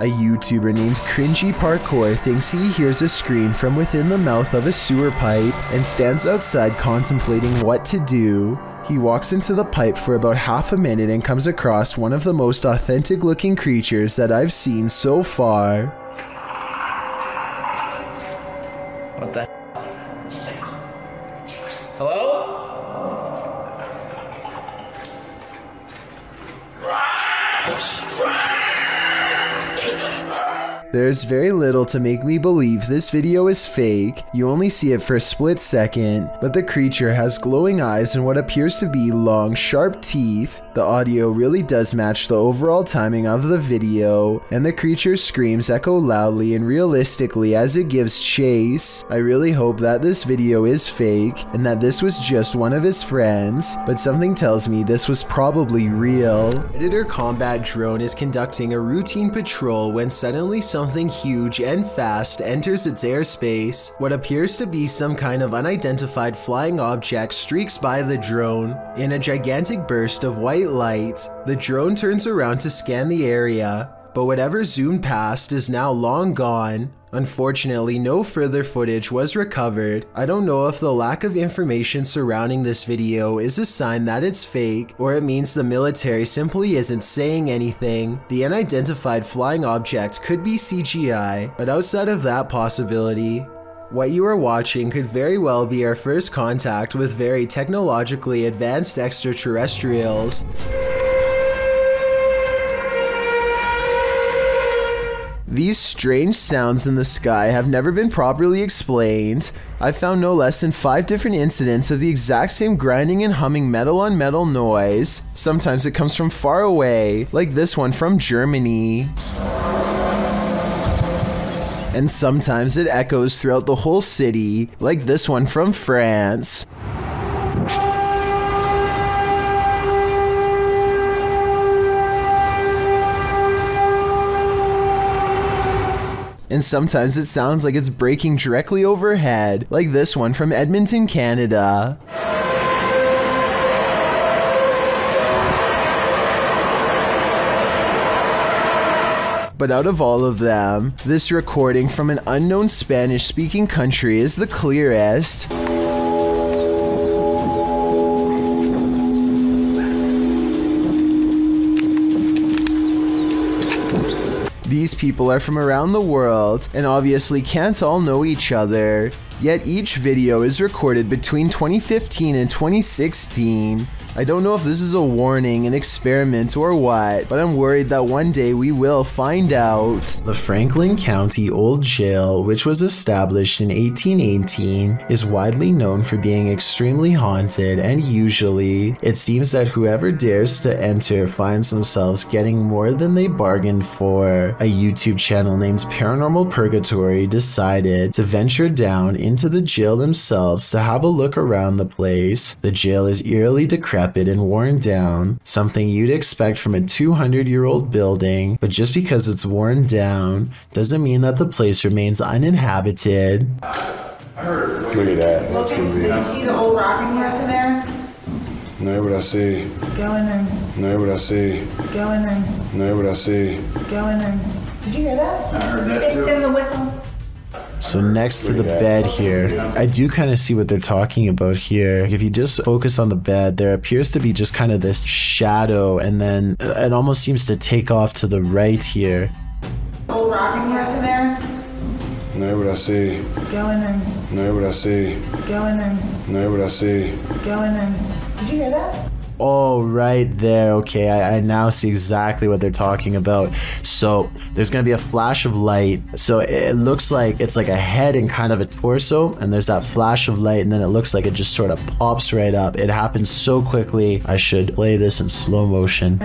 A YouTuber named Cringy Parkour thinks he hears a scream from within the mouth of a sewer pipe and stands outside contemplating what to do. He walks into the pipe for about half a minute and comes across one of the most authentic looking creatures that I've seen so far. What the Hello? There's very little to make me believe this video is fake. You only see it for a split second, but the creature has glowing eyes and what appears to be long, sharp teeth. The audio really does match the overall timing of the video, and the creature's screams echo loudly and realistically as it gives chase. I really hope that this video is fake and that this was just one of his friends, but something tells me this was probably real. Predator Combat Drone is conducting a routine patrol when suddenly something huge and fast enters its airspace. What appears to be some kind of unidentified flying object streaks by the drone. In a gigantic burst of white light, the drone turns around to scan the area, but whatever zoomed past is now long gone. Unfortunately, no further footage was recovered. I don't know if the lack of information surrounding this video is a sign that it's fake, or it means the military simply isn't saying anything. The unidentified flying object could be CGI, but outside of that possibility, what you are watching could very well be our first contact with very technologically advanced extraterrestrials. These strange sounds in the sky have never been properly explained. I've found no less than 5 different incidents of the exact same grinding and humming metal on metal noise. Sometimes it comes from far away, like this one from Germany. And sometimes it echoes throughout the whole city, like this one from France. And sometimes it sounds like it's breaking directly overhead, like this one from Edmonton, Canada. But out of all of them, this recording from an unknown Spanish-speaking country is the clearest. These people are from around the world and obviously can't all know each other, yet each video is recorded between 2015 and 2016. I don't know if this is a warning, an experiment, or what, but I'm worried that one day we will find out. The Franklin County Old Jail, which was established in 1818, is widely known for being extremely haunted, and usually, it seems that whoever dares to enter finds themselves getting more than they bargained for. A YouTube channel named Paranormal Purgatory decided to venture down into the jail themselves to have a look around the place. The jail is eerily decrepit and worn down, something you'd expect from a 200-year-old building, but just because it's worn down doesn't mean that the place remains uninhabited. Look at that. That's gonna be. You see the old rocking horse in there? No, what I see. Go in there. No, what I see. Go in there. No, what I see. Go in there. Did you hear that? I heard that too. It was a whistle. So next to the bed here, I do kind of see what they're talking about here. If you just focus on the bed, there appears to be just kind of this shadow, and then it almost seems to take off to the right here. Old rocking horse in there? No, what I see. Go in there. No, what I see. Go in there. No, what I see. Go in there. Did you hear that? Oh, right there. Okay, I now see exactly what they're talking about. So there's going to be a flash of light. So it looks like it's like a head and kind of a torso, and there's that flash of light, and then it looks like it just sort of pops right up. It happens so quickly. I should play this in slow motion.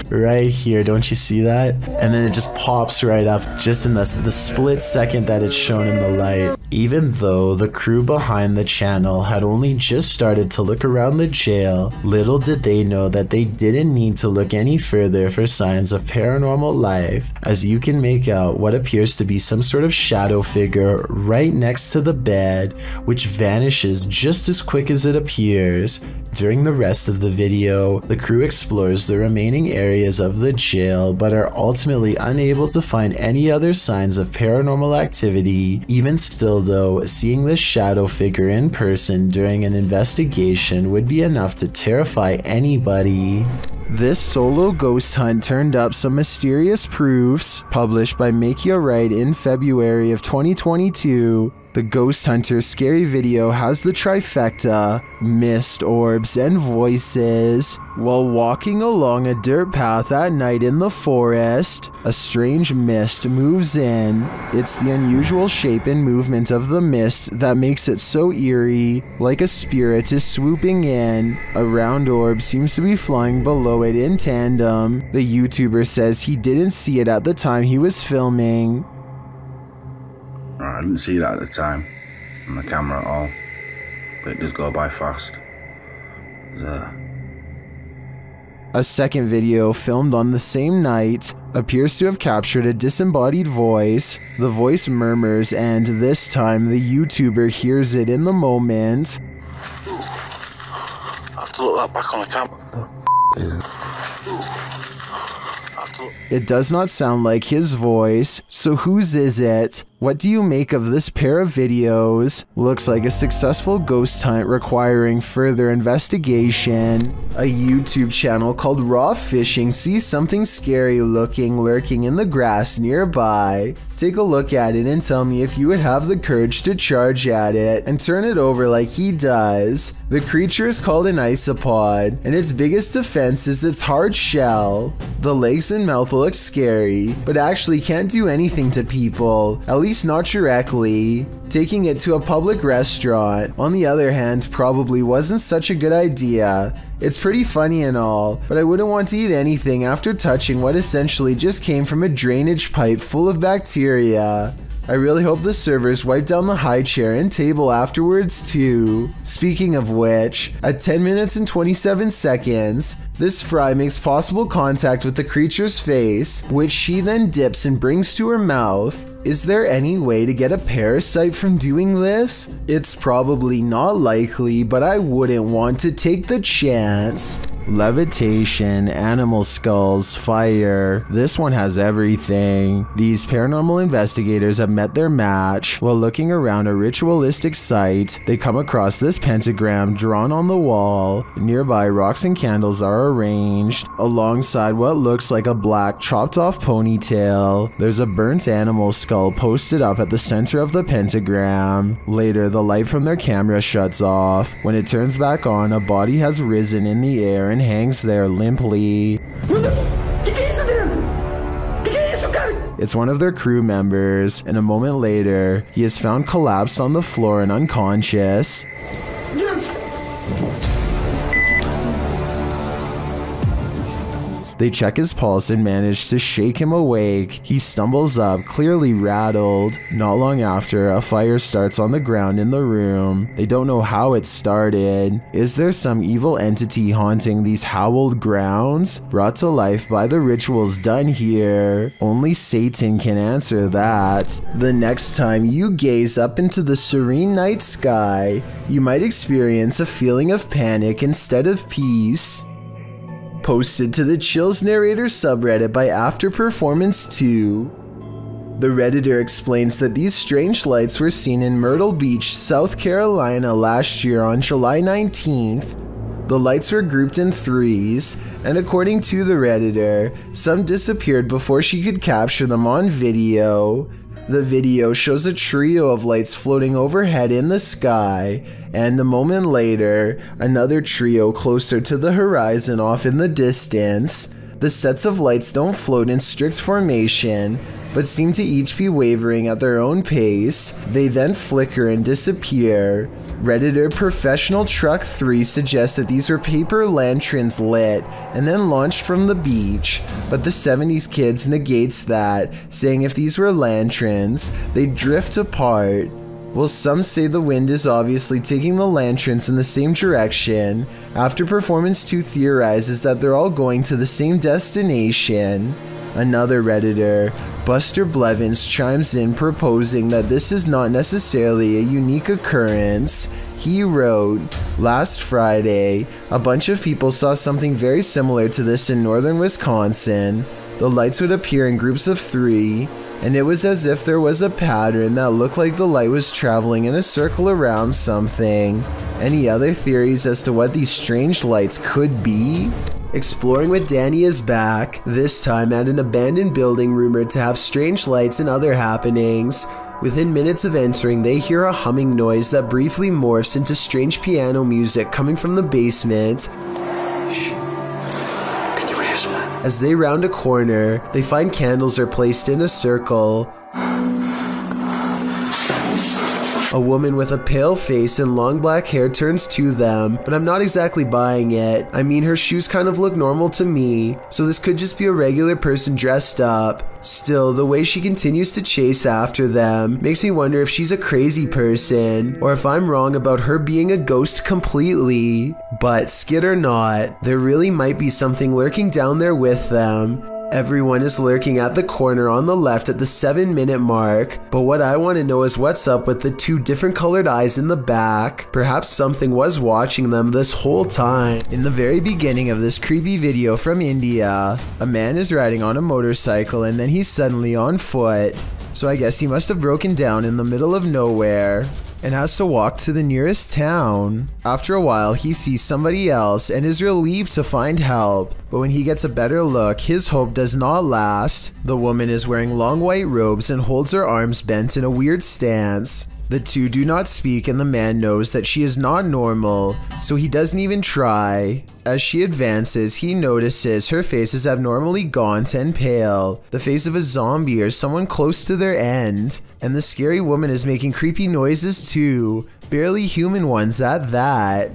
Right here, don't you see that? And then it just pops right up just in the split second that it's shown in the light. Even though the crew behind the channel had only just started to look around the jail, little did they know that they didn't need to look any further for signs of paranormal life, as you can make out what appears to be some sort of shadow figure right next to the bed, which vanishes just as quick as it appears. During the rest of the video, the crew explores the remaining areas of the jail but are ultimately unable to find any other signs of paranormal activity. Even still though, seeing this shadow figure in person during an investigation would be enough to terrify anybody. This solo ghost hunt turned up some mysterious proofs, published by Make Ya Right in February of 2022. The Ghost Hunter scary video has the trifecta, mist, orbs, and voices. While walking along a dirt path at night in the forest, a strange mist moves in. It's the unusual shape and movement of the mist that makes it so eerie, like a spirit is swooping in. A round orb seems to be flying below it in tandem. The YouTuber says he didn't see it at the time he was filming. I didn't see that at the time on the camera at all, but it does go by fast. A second video filmed on the same night appears to have captured a disembodied voice. The voice murmurs, and this time the YouTuber hears it in the moment. I have to look that back on the camera. It does not sound like his voice, so whose is it? What do you make of this pair of videos? Looks like a successful ghost hunt requiring further investigation. A YouTube channel called Raw Fishing sees something scary lurking in the grass nearby. Take a look at it and tell me if you would have the courage to charge at it and turn it over like he does. The creature is called an isopod, and its biggest defense is its hard shell. The legs and mouth look scary, but actually can't do anything to people, at least not directly. Taking it to a public restaurant, on the other hand, probably wasn't such a good idea. It's pretty funny and all, but I wouldn't want to eat anything after touching what essentially just came from a drainage pipe full of bacteria. I really hope the servers wipe down the high chair and table afterwards too. Speaking of which, at 10 minutes and 27 seconds, this fry makes possible contact with the creature's face, which she then dips and brings to her mouth. Is there any way to get a parasite from doing this? It's probably not likely, but I wouldn't want to take the chance. Levitation, animal skulls, fire. This one has everything. These paranormal investigators have met their match. While looking around a ritualistic site, they come across this pentagram drawn on the wall. Nearby, rocks and candles are arranged, alongside what looks like a black chopped off ponytail. There's a burnt animal skull posted up at the center of the pentagram. Later, the light from their camera shuts off. When it turns back on, a body has risen in the air and hangs there limply. It's one of their crew members, and a moment later, he is found collapsed on the floor and unconscious. They check his pulse and manage to shake him awake. He stumbles up, clearly rattled. Not long after, a fire starts on the ground in the room. They don't know how it started. Is there some evil entity haunting these howled grounds, brought to life by the rituals done here? Only Satan can answer that. The next time you gaze up into the serene night sky, you might experience a feeling of panic instead of peace. Posted to the Chills Narrator subreddit by After Performance 2. The Redditor explains that these strange lights were seen in Myrtle Beach, South Carolina last year on July 19th. The lights were grouped in threes, and according to the Redditor, some disappeared before she could capture them on video. The video shows a trio of lights floating overhead in the sky, and a moment later, another trio closer to the horizon off in the distance. The sets of lights don't float in strict formation, but seem to each be wavering at their own pace. They then flicker and disappear. Redditor Professional Truck 3 suggests that these were paper lanterns lit and then launched from the beach, but the 70s Kids negates that, saying if these were lanterns, they'd drift apart. Well, some say the wind is obviously taking the lanterns in the same direction. After Performance 2 theorizes that they're all going to the same destination. Another Redditor, Buster Blevins, chimes in proposing that this is not necessarily a unique occurrence. He wrote, "Last Friday, a bunch of people saw something very similar to this in northern Wisconsin. The lights would appear in groups of 3, and it was as if there was a pattern that looked like the light was traveling in a circle around something." Any other theories as to what these strange lights could be? Exploring with Danny is back, this time at an abandoned building rumored to have strange lights and other happenings. Within minutes of entering, they hear a humming noise that briefly morphs into strange piano music coming from the basement. Can you hear something? As they round a corner, they find candles are placed in a circle. A woman with a pale face and long black hair turns to them, but I'm not exactly buying it. I mean, her shoes kind of look normal to me, so this could just be a regular person dressed up. Still, the way she continues to chase after them makes me wonder if she's a crazy person, or if I'm wrong about her being a ghost completely. But skid or not, there really might be something lurking down there with them. Everyone is lurking at the corner on the left at the 7-minute mark, but what I want to know is what's up with the 2 different colored eyes in the back. Perhaps something was watching them this whole time. In the very beginning of this creepy video from India, a man is riding on a motorcycle and then he's suddenly on foot. So I guess he must have broken down in the middle of nowhere and has to walk to the nearest town. After a while, he sees somebody else and is relieved to find help, but when he gets a better look, his hope does not last. The woman is wearing long white robes and holds her arms bent in a weird stance. The 2 do not speak and the man knows that she is not normal, so he doesn't even try. As she advances, he notices her face is abnormally gaunt and pale, the face of a zombie or someone close to their end. And the scary woman is making creepy noises too, barely human ones at that.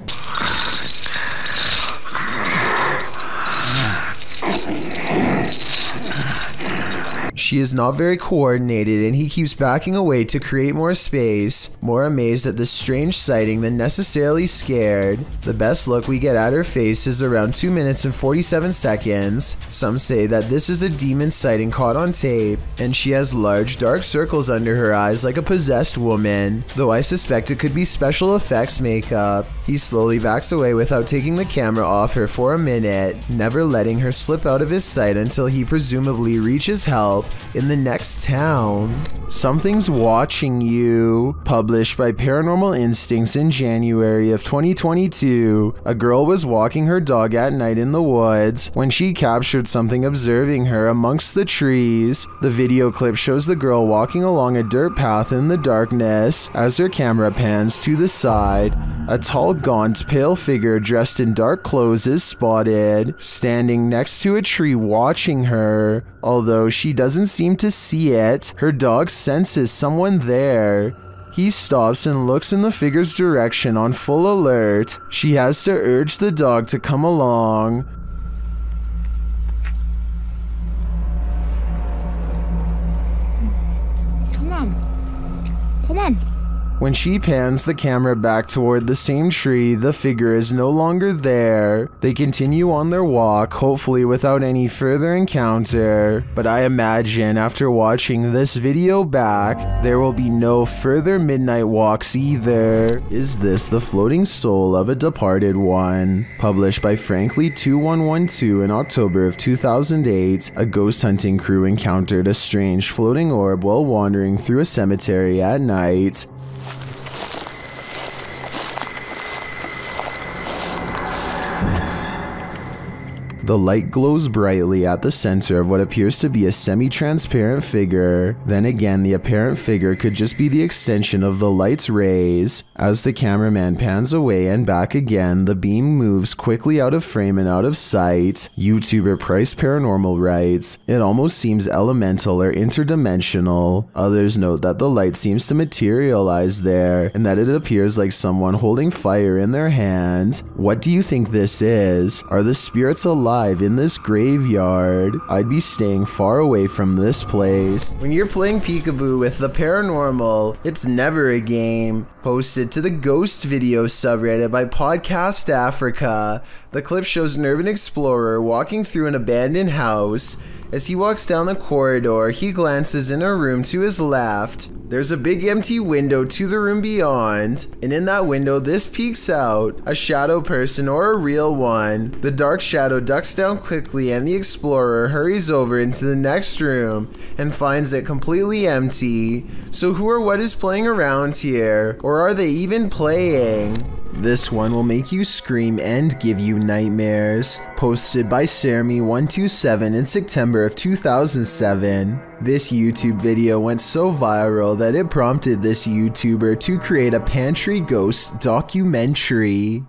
She is not very coordinated and he keeps backing away to create more space, more amazed at this strange sighting than necessarily scared. The best look we get at her face is around 2 minutes and 47 seconds. Some say that this is a demon sighting caught on tape, and she has large dark circles under her eyes like a possessed woman, though I suspect it could be special effects makeup. He slowly backs away without taking the camera off her for a minute, never letting her slip out of his sight until he presumably reaches help in the next town. Something's Watching You, published by Paranormal Instincts in January of 2022. A girl was walking her dog at night in the woods when she captured something observing her amongst the trees. The video clip shows the girl walking along a dirt path in the darkness. As her camera pans to the side, a tall, gaunt, pale figure dressed in dark clothes is spotted, standing next to a tree watching her. Although she doesn't seem to see it, her dog senses someone there. He stops and looks in the figure's direction on full alert. She has to urge the dog to come along. Come on. Come on. When she pans the camera back toward the same tree, the figure is no longer there. They continue on their walk, hopefully without any further encounter. But I imagine after watching this video back, there will be no further midnight walks either. Is this the floating soul of a departed one? Published by Frankly2112 in October of 2008, a ghost hunting crew encountered a strange floating orb while wandering through a cemetery at night. The light glows brightly at the center of what appears to be a semi-transparent figure. Then again, the apparent figure could just be the extension of the light's rays. As the cameraman pans away and back again, the beam moves quickly out of frame and out of sight. YouTuber Price Paranormal writes, "It almost seems elemental or interdimensional." Others note that the light seems to materialize there, and that it appears like someone holding fire in their hand. What do you think this is? Are the spirits alive? alive in this graveyard. I'd be staying far away from this place. When you're playing peekaboo with the paranormal, it's never a game. Posted to the Ghost video subreddit by Podcast Africa. The clip shows an urban explorer walking through an abandoned house. As he walks down the corridor, he glances in a room to his left. There's a big empty window to the room beyond, and in that window this peeks out, a shadow person or a real one. The dark shadow ducks down quickly and the explorer hurries over into the next room and finds it completely empty. So who or what is playing around here? Or are they even playing? This one will make you scream and give you nightmares. Posted by Sarmy127 in September of 2007. This YouTube video went so viral that it prompted this YouTuber to create a Pantry Ghost documentary.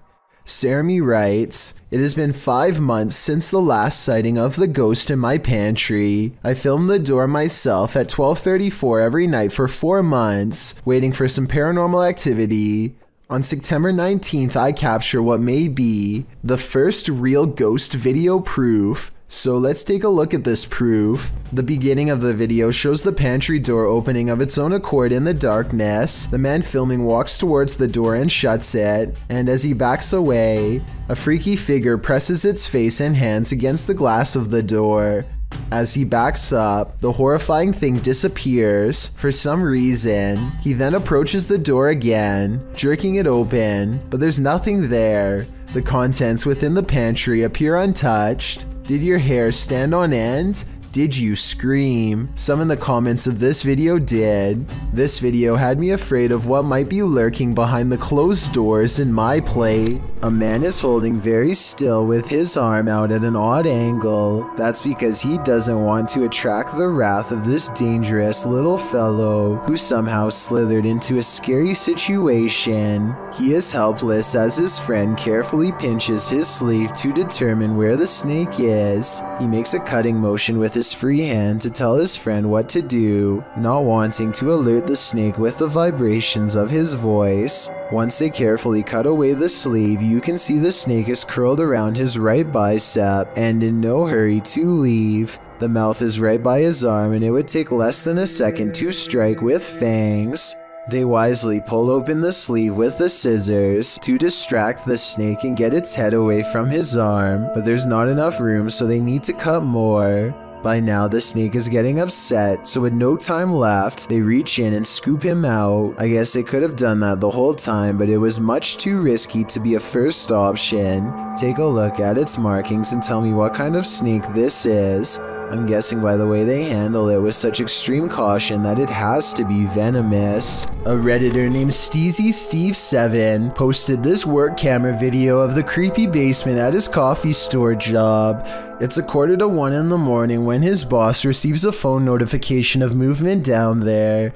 Sarmy writes, "It has been 5 months since the last sighting of the ghost in my pantry. I filmed the door myself at 12:34 every night for 4 months, waiting for some paranormal activity. On September 19th, I capture what may be the first real ghost video proof. So let's take a look at this proof. The beginning of the video shows the pantry door opening of its own accord in the darkness. The man filming walks towards the door and shuts it, and as he backs away, a freaky figure presses its face and hands against the glass of the door. As he backs up, the horrifying thing disappears for some reason. He then approaches the door again, jerking it open, but there's nothing there. The contents within the pantry appear untouched. Did your hair stand on end? Did you scream? Some in the comments of this video did. This video had me afraid of what might be lurking behind the closed doors in my plate. A man is holding very still with his arm out at an odd angle. That's because he doesn't want to attract the wrath of this dangerous little fellow who somehow slithered into a scary situation. He is helpless as his friend carefully pinches his sleeve to determine where the snake is. He makes a cutting motion with his free hand to tell his friend what to do, not wanting to alert the snake with the vibrations of his voice. Once they carefully cut away the sleeve, you can see the snake is curled around his right bicep and in no hurry to leave. The mouth is right by his arm and it would take less than a second to strike with fangs. They wisely pull open the sleeve with the scissors to distract the snake and get its head away from his arm, but there's not enough room so they need to cut more. By now, the snake is getting upset, so with no time left, they reach in and scoop him out. I guess they could have done that the whole time, but it was much too risky to be a first option. Take a look at its markings and tell me what kind of snake this is. I'm guessing by the way they handle it with such extreme caution that it has to be venomous. A Redditor named SteezySteve7 posted this work camera video of the creepy basement at his coffee store job. It's a 1:45 in the morning when his boss receives a phone notification of movement down there.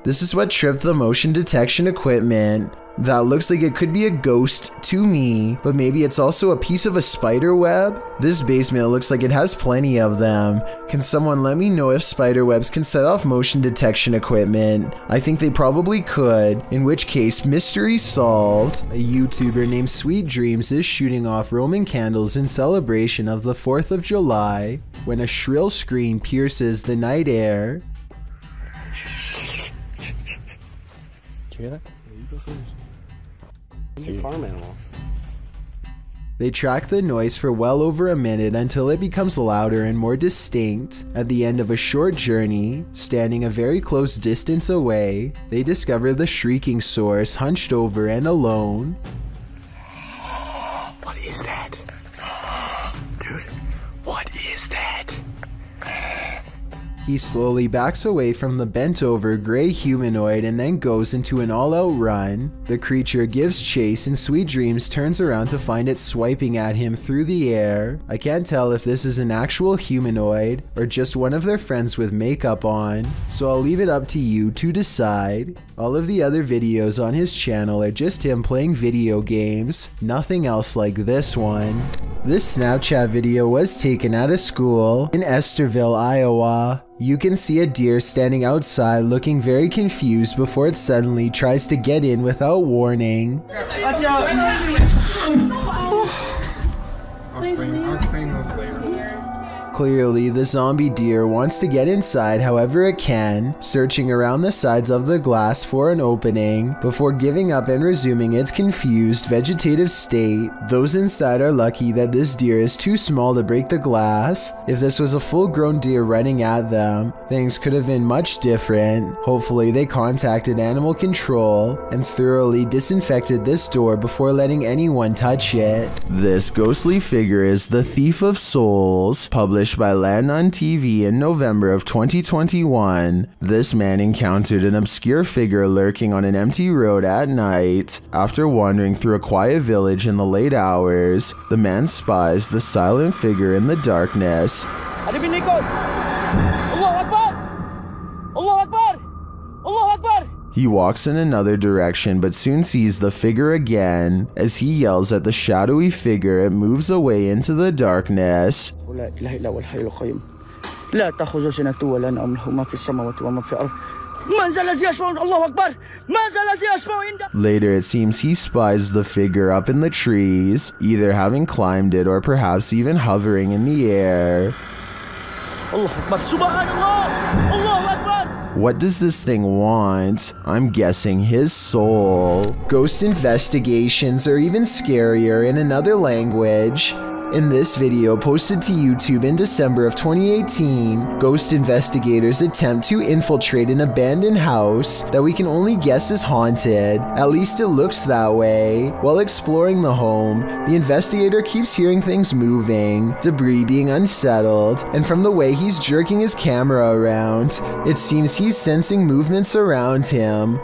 This is what tripped the motion detection equipment. That looks like it could be a ghost to me, but maybe it's also a piece of a spider web? This basement looks like it has plenty of them. Can someone let me know if spider webs can set off motion detection equipment? I think they probably could, in which case mystery solved. A YouTuber named Sweet Dreams is shooting off Roman candles in celebration of the 4th of July when a shrill scream pierces the night air. Did you hear that? Yeah, you go first. It's a farm animal. They track the noise for well over a minute until it becomes louder and more distinct. At the end of a short journey, standing a very close distance away, they discover the shrieking source hunched over and alone. What is that? Dude, what is that? He slowly backs away from the bent-over gray humanoid and then goes into an all-out run. The creature gives chase and Sweet Dreams turns around to find it swiping at him through the air. I can't tell if this is an actual humanoid or just one of their friends with makeup on, so I'll leave it up to you to decide. All of the other videos on his channel are just him playing video games, nothing else like this one. This Snapchat video was taken at a school in Esterville, Iowa. You can see a deer standing outside looking very confused before it suddenly tries to get in without warning. Watch out! I'll explain those later. Clearly, the zombie deer wants to get inside however it can, searching around the sides of the glass for an opening before giving up and resuming its confused vegetative state. Those inside are lucky that this deer is too small to break the glass. If this was a full-grown deer running at them, things could have been much different. Hopefully, they contacted animal control and thoroughly disinfected this door before letting anyone touch it. This ghostly figure is the Thief of Souls, published by Land on TV in November of 2021. This man encountered an obscure figure lurking on an empty road at night. After wandering through a quiet village in the late hours, the man spies the silent figure in the darkness. He walks in another direction but soon sees the figure again. As he yells at the shadowy figure, it moves away into the darkness. Later, it seems he spies the figure up in the trees, either having climbed it or perhaps even hovering in the air. What does this thing want? I'm guessing his soul. Ghost investigations are even scarier in another language. In this video posted to YouTube in December of 2018, ghost investigators attempt to infiltrate an abandoned house that we can only guess is haunted. At least it looks that way. While exploring the home, the investigator keeps hearing things moving, debris being unsettled, and from the way he's jerking his camera around, it seems he's sensing movements around him.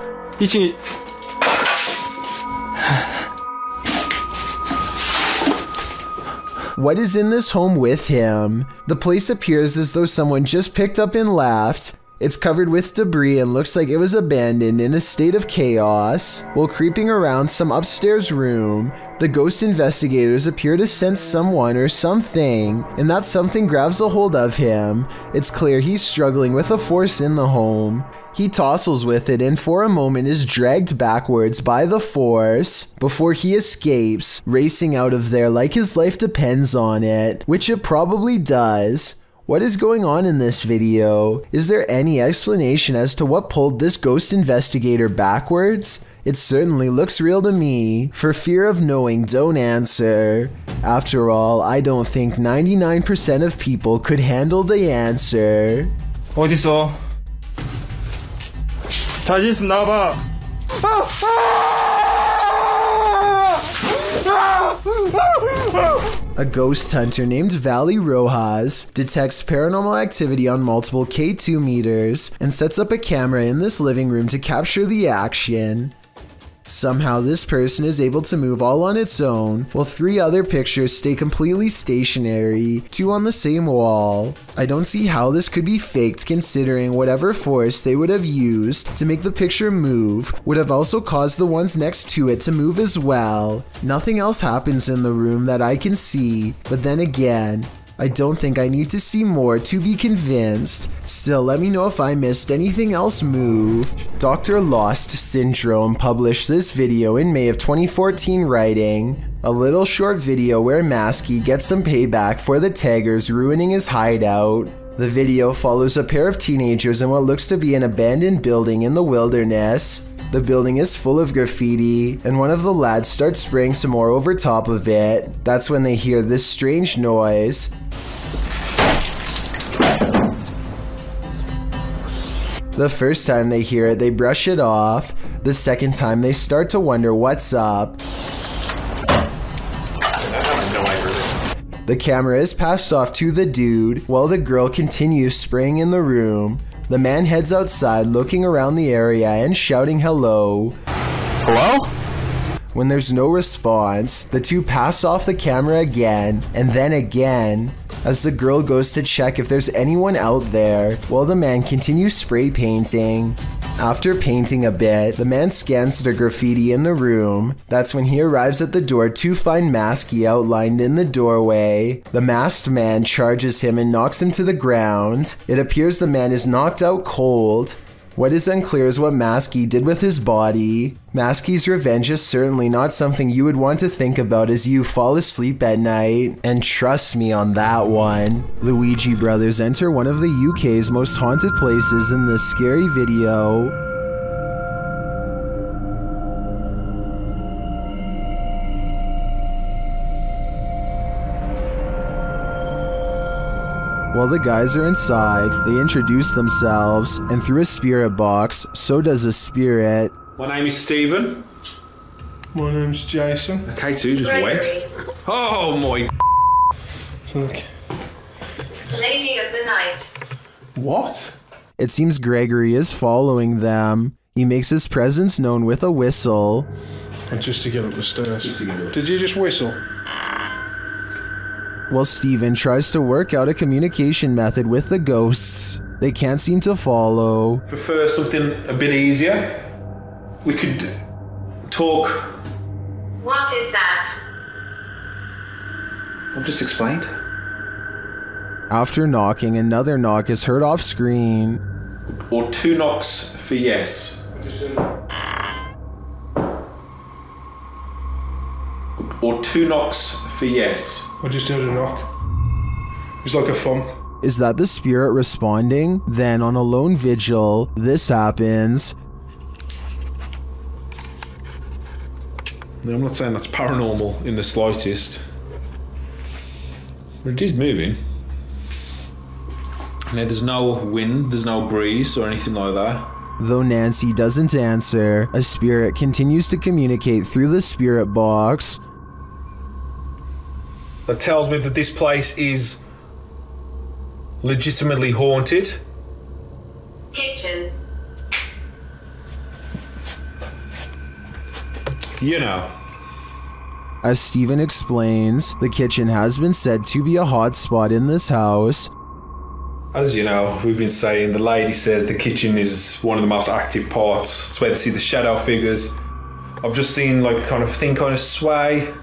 What is in this home with him? The place appears as though someone just picked up and left. It's covered with debris and looks like it was abandoned in a state of chaos. While creeping around some upstairs room, the ghost investigators appear to sense someone or something, and that something grabs a hold of him. It's clear he's struggling with a force in the home. He tussles with it and for a moment is dragged backwards by the force before he escapes, racing out of there like his life depends on it, which it probably does. What is going on in this video? Is there any explanation as to what pulled this ghost investigator backwards? It certainly looks real to me. For fear of knowing, don't answer. After all, I don't think 99% of people could handle the answer. 어딨어? 자신 있으면 나와봐. A ghost hunter named Valley Rojas detects paranormal activity on multiple K2 meters and sets up a camera in this living room to capture the action. Somehow this person is able to move all on its own, while 3 other pictures stay completely stationary, 2 on the same wall. I don't see how this could be faked considering whatever force they would have used to make the picture move would have also caused the ones next to it to move as well. Nothing else happens in the room that I can see, but then again, I don't think I need to see more to be convinced. Still, let me know if I missed anything else move. Dr. Lost Syndrome published this video in May of 2014 writing, a little short video where Maskey gets some payback for the taggers ruining his hideout. The video follows a pair of teenagers in what looks to be an abandoned building in the wilderness. The building is full of graffiti, and one of the lads starts spraying some more over top of it. That's when they hear this strange noise. The first time they hear it, they brush it off. The second time, they start to wonder what's up. The camera is passed off to the dude, while the girl continues spraying in the room. The man heads outside, looking around the area and shouting hello. Hello? When there's no response, the two pass off the camera again, and then again, as the girl goes to check if there's anyone out there, while the man continues spray painting. After painting a bit, the man scans the graffiti in the room. That's when he arrives at the door to find Masky outlined in the doorway. The masked man charges him and knocks him to the ground. It appears the man is knocked out cold. What is unclear is what Masky did with his body. Masky's revenge is certainly not something you would want to think about as you fall asleep at night. And trust me on that one. Luigi brothers enter one of the UK's most haunted places in this scary video. While the guys are inside, they introduce themselves, and through a spirit box, so does a spirit. My name is Stephen. My name's Jason. Okay, two just went. Oh my. Look. Lady of the night. What? It seems Gregory is following them. He makes his presence known with a whistle. Just to get up the stairs. Did you just whistle? While Steven tries to work out a communication method with the ghosts, they can't seem to follow. Prefer something a bit easier? We could talk. What is that? I've just explained. After knocking, another knock is heard off screen. Or 2 knocks for yes. Or 2 knocks for yes. I just heard a knock. It's like a thump. Is that the spirit responding? Then on a lone vigil, this happens. No, I'm not saying that's paranormal in the slightest. But it is moving. Now there's no wind, there's no breeze or anything like that. Though Nancy doesn't answer, a spirit continues to communicate through the spirit box. That tells me that this place is legitimately haunted. Kitchen. You know. As Steven explains, the kitchen has been said to be a hot spot in this house. As you know, we've been saying, the lady says the kitchen is one of the most active parts. It's where they see the shadow figures. I've just seen like kind of sway.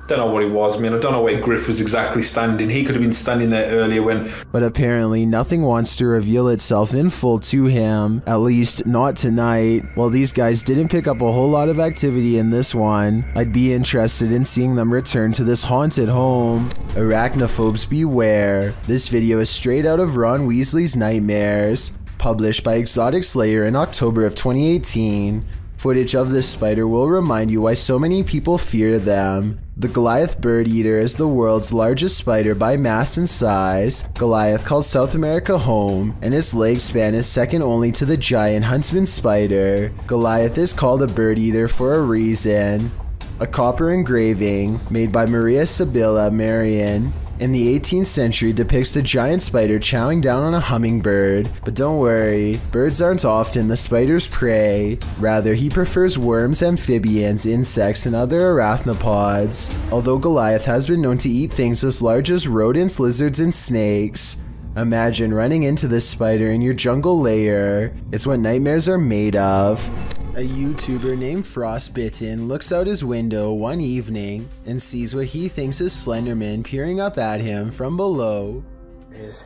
Don't know what it was. I mean, I don't know where Griff was exactly standing. He could have been standing there earlier when... But apparently nothing wants to reveal itself in full to him, at least not tonight. While these guys didn't pick up a whole lot of activity in this one, I'd be interested in seeing them return to this haunted home. Arachnophobes beware. This video is straight out of Ron Weasley's Nightmares, published by Exotic Slayer in October of 2018. Footage of this spider will remind you why so many people fear them. The Goliath bird eater is the world's largest spider by mass and size. Goliath calls South America home, and its leg span is second only to the giant huntsman spider. Goliath is called a bird eater for a reason. A copper engraving, made by Maria Sibylla Marian, in the 18th century depicts the giant spider chowing down on a hummingbird. But don't worry, birds aren't often the spider's prey. Rather, he prefers worms, amphibians, insects, and other arachnopods. Although Goliath has been known to eat things as large as rodents, lizards, and snakes. Imagine running into this spider in your jungle lair. It's what nightmares are made of. A YouTuber named Frostbitten looks out his window one evening and sees what he thinks is Slenderman peering up at him from below. It is.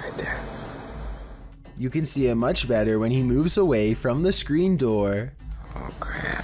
Right there. You can see it much better when he moves away from the screen door. Oh crap.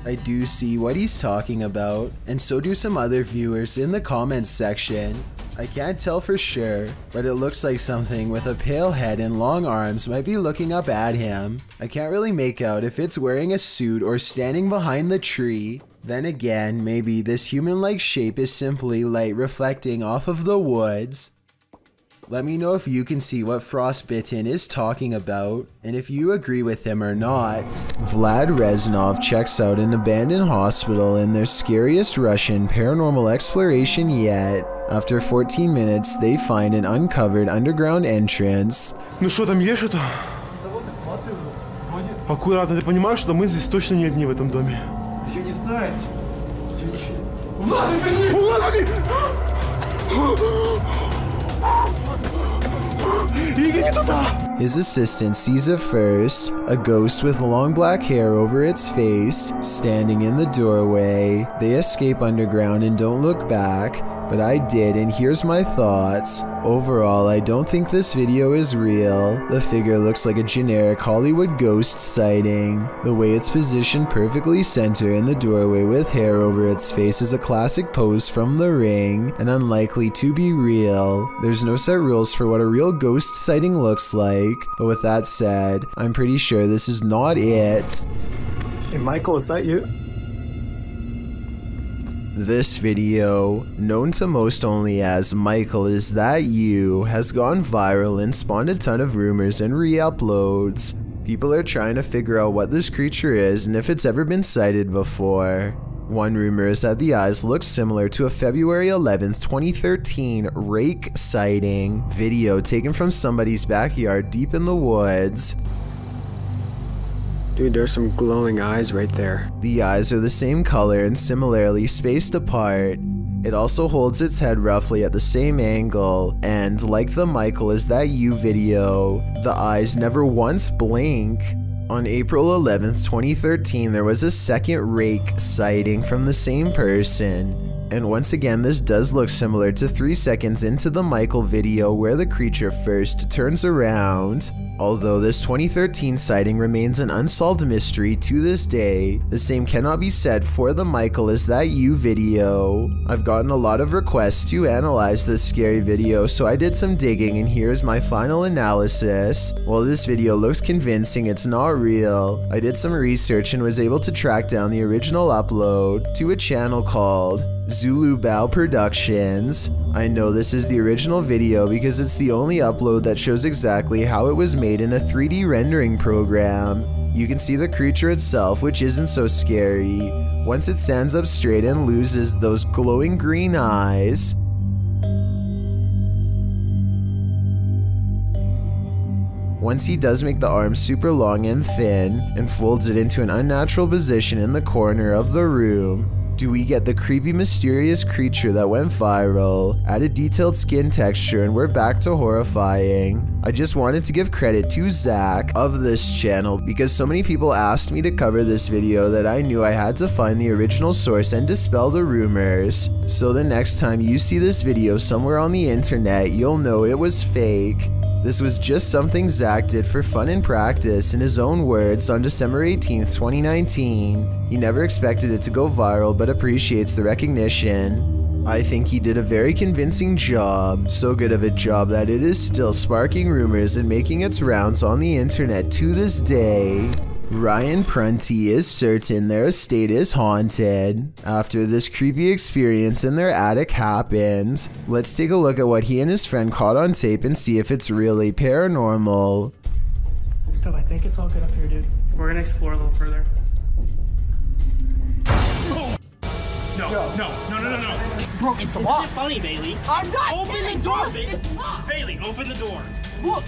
I do see what he's talking about, and so do some other viewers in the comments section. I can't tell for sure, but it looks like something with a pale head and long arms might be looking up at him. I can't really make out if it's wearing a suit or standing behind the tree. Then again, maybe this human-like shape is simply light reflecting off of the woods. Let me know if you can see what Frostbitten is talking about, and if you agree with him or not. Vlad Reznov checks out an abandoned hospital in their scariest Russian paranormal exploration yet. After 14 minutes, they find an uncovered underground entrance. Ну что там есть что-то? Аккуратно, ты понимаешь, что мы здесь точно не одни в этом доме? Вы что, не знаете? Влад, погоди! Влад, погоди! Иди туда! His assistant sees it first, a ghost with long black hair over its face, standing in the doorway. They escape underground and don't look back, but I did, and here's my thoughts. Overall, I don't think this video is real. The figure looks like a generic Hollywood ghost sighting. The way it's positioned perfectly center in the doorway with hair over its face is a classic pose from The Ring, and unlikely to be real. There's no set rules for what a real ghost sighting looks like, but with that said, I'm pretty sure this is not it. Hey Michael, is that you? This video, known to most only as Michael Is That You, has gone viral and spawned a ton of rumors and re-uploads. People are trying to figure out what this creature is and if it's ever been sighted before. One rumor is that the eyes look similar to a February 11th, 2013 rake sighting video taken from somebody's backyard deep in the woods. Dude, there's some glowing eyes right there. The eyes are the same color and similarly spaced apart. It also holds its head roughly at the same angle, and like the Michael Is That You video, the eyes never once blink. On April 11th, 2013, there was a second rake sighting from the same person. And once again, this does look similar to 3 seconds into the Michael video where the creature first turns around. Although this 2013 sighting remains an unsolved mystery to this day, the same cannot be said for the Michael Is That You video. I've gotten a lot of requests to analyze this scary video, so I did some digging and here's my final analysis. While this video looks convincing, it's not real. I did some research and was able to track down the original upload to a channel called Zulu Bao Productions. I know this is the original video because it's the only upload that shows exactly how it was made in a 3D rendering program. You can see the creature itself, which isn't so scary, once it stands up straight and loses those glowing green eyes. Once he does make the arms super long and thin, and folds it into an unnatural position in the corner of the room, do we get the creepy mysterious creature that went viral, added detailed skin texture, and we're back to horrifying. I just wanted to give credit to Zach of this channel because so many people asked me to cover this video that I knew I had to find the original source and dispel the rumors. So the next time you see this video somewhere on the internet, you'll know it was fake. This was just something Zach did for fun and practice, in his own words, on December 18th, 2019. He never expected it to go viral, but appreciates the recognition. I think he did a very convincing job, so good of a job that it is still sparking rumors and making its rounds on the internet to this day. Ryan Prunty is certain their estate is haunted after this creepy experience in their attic happened. Let's take a look at what he and his friend caught on tape and see if it's really paranormal. Still, I think it's all good up here, dude. We're gonna explore a little further. Oh. No. Bro, it's locked. Isn't it funny, Bailey? I'm not Open the door, Bailey. Bailey, open the door. Look.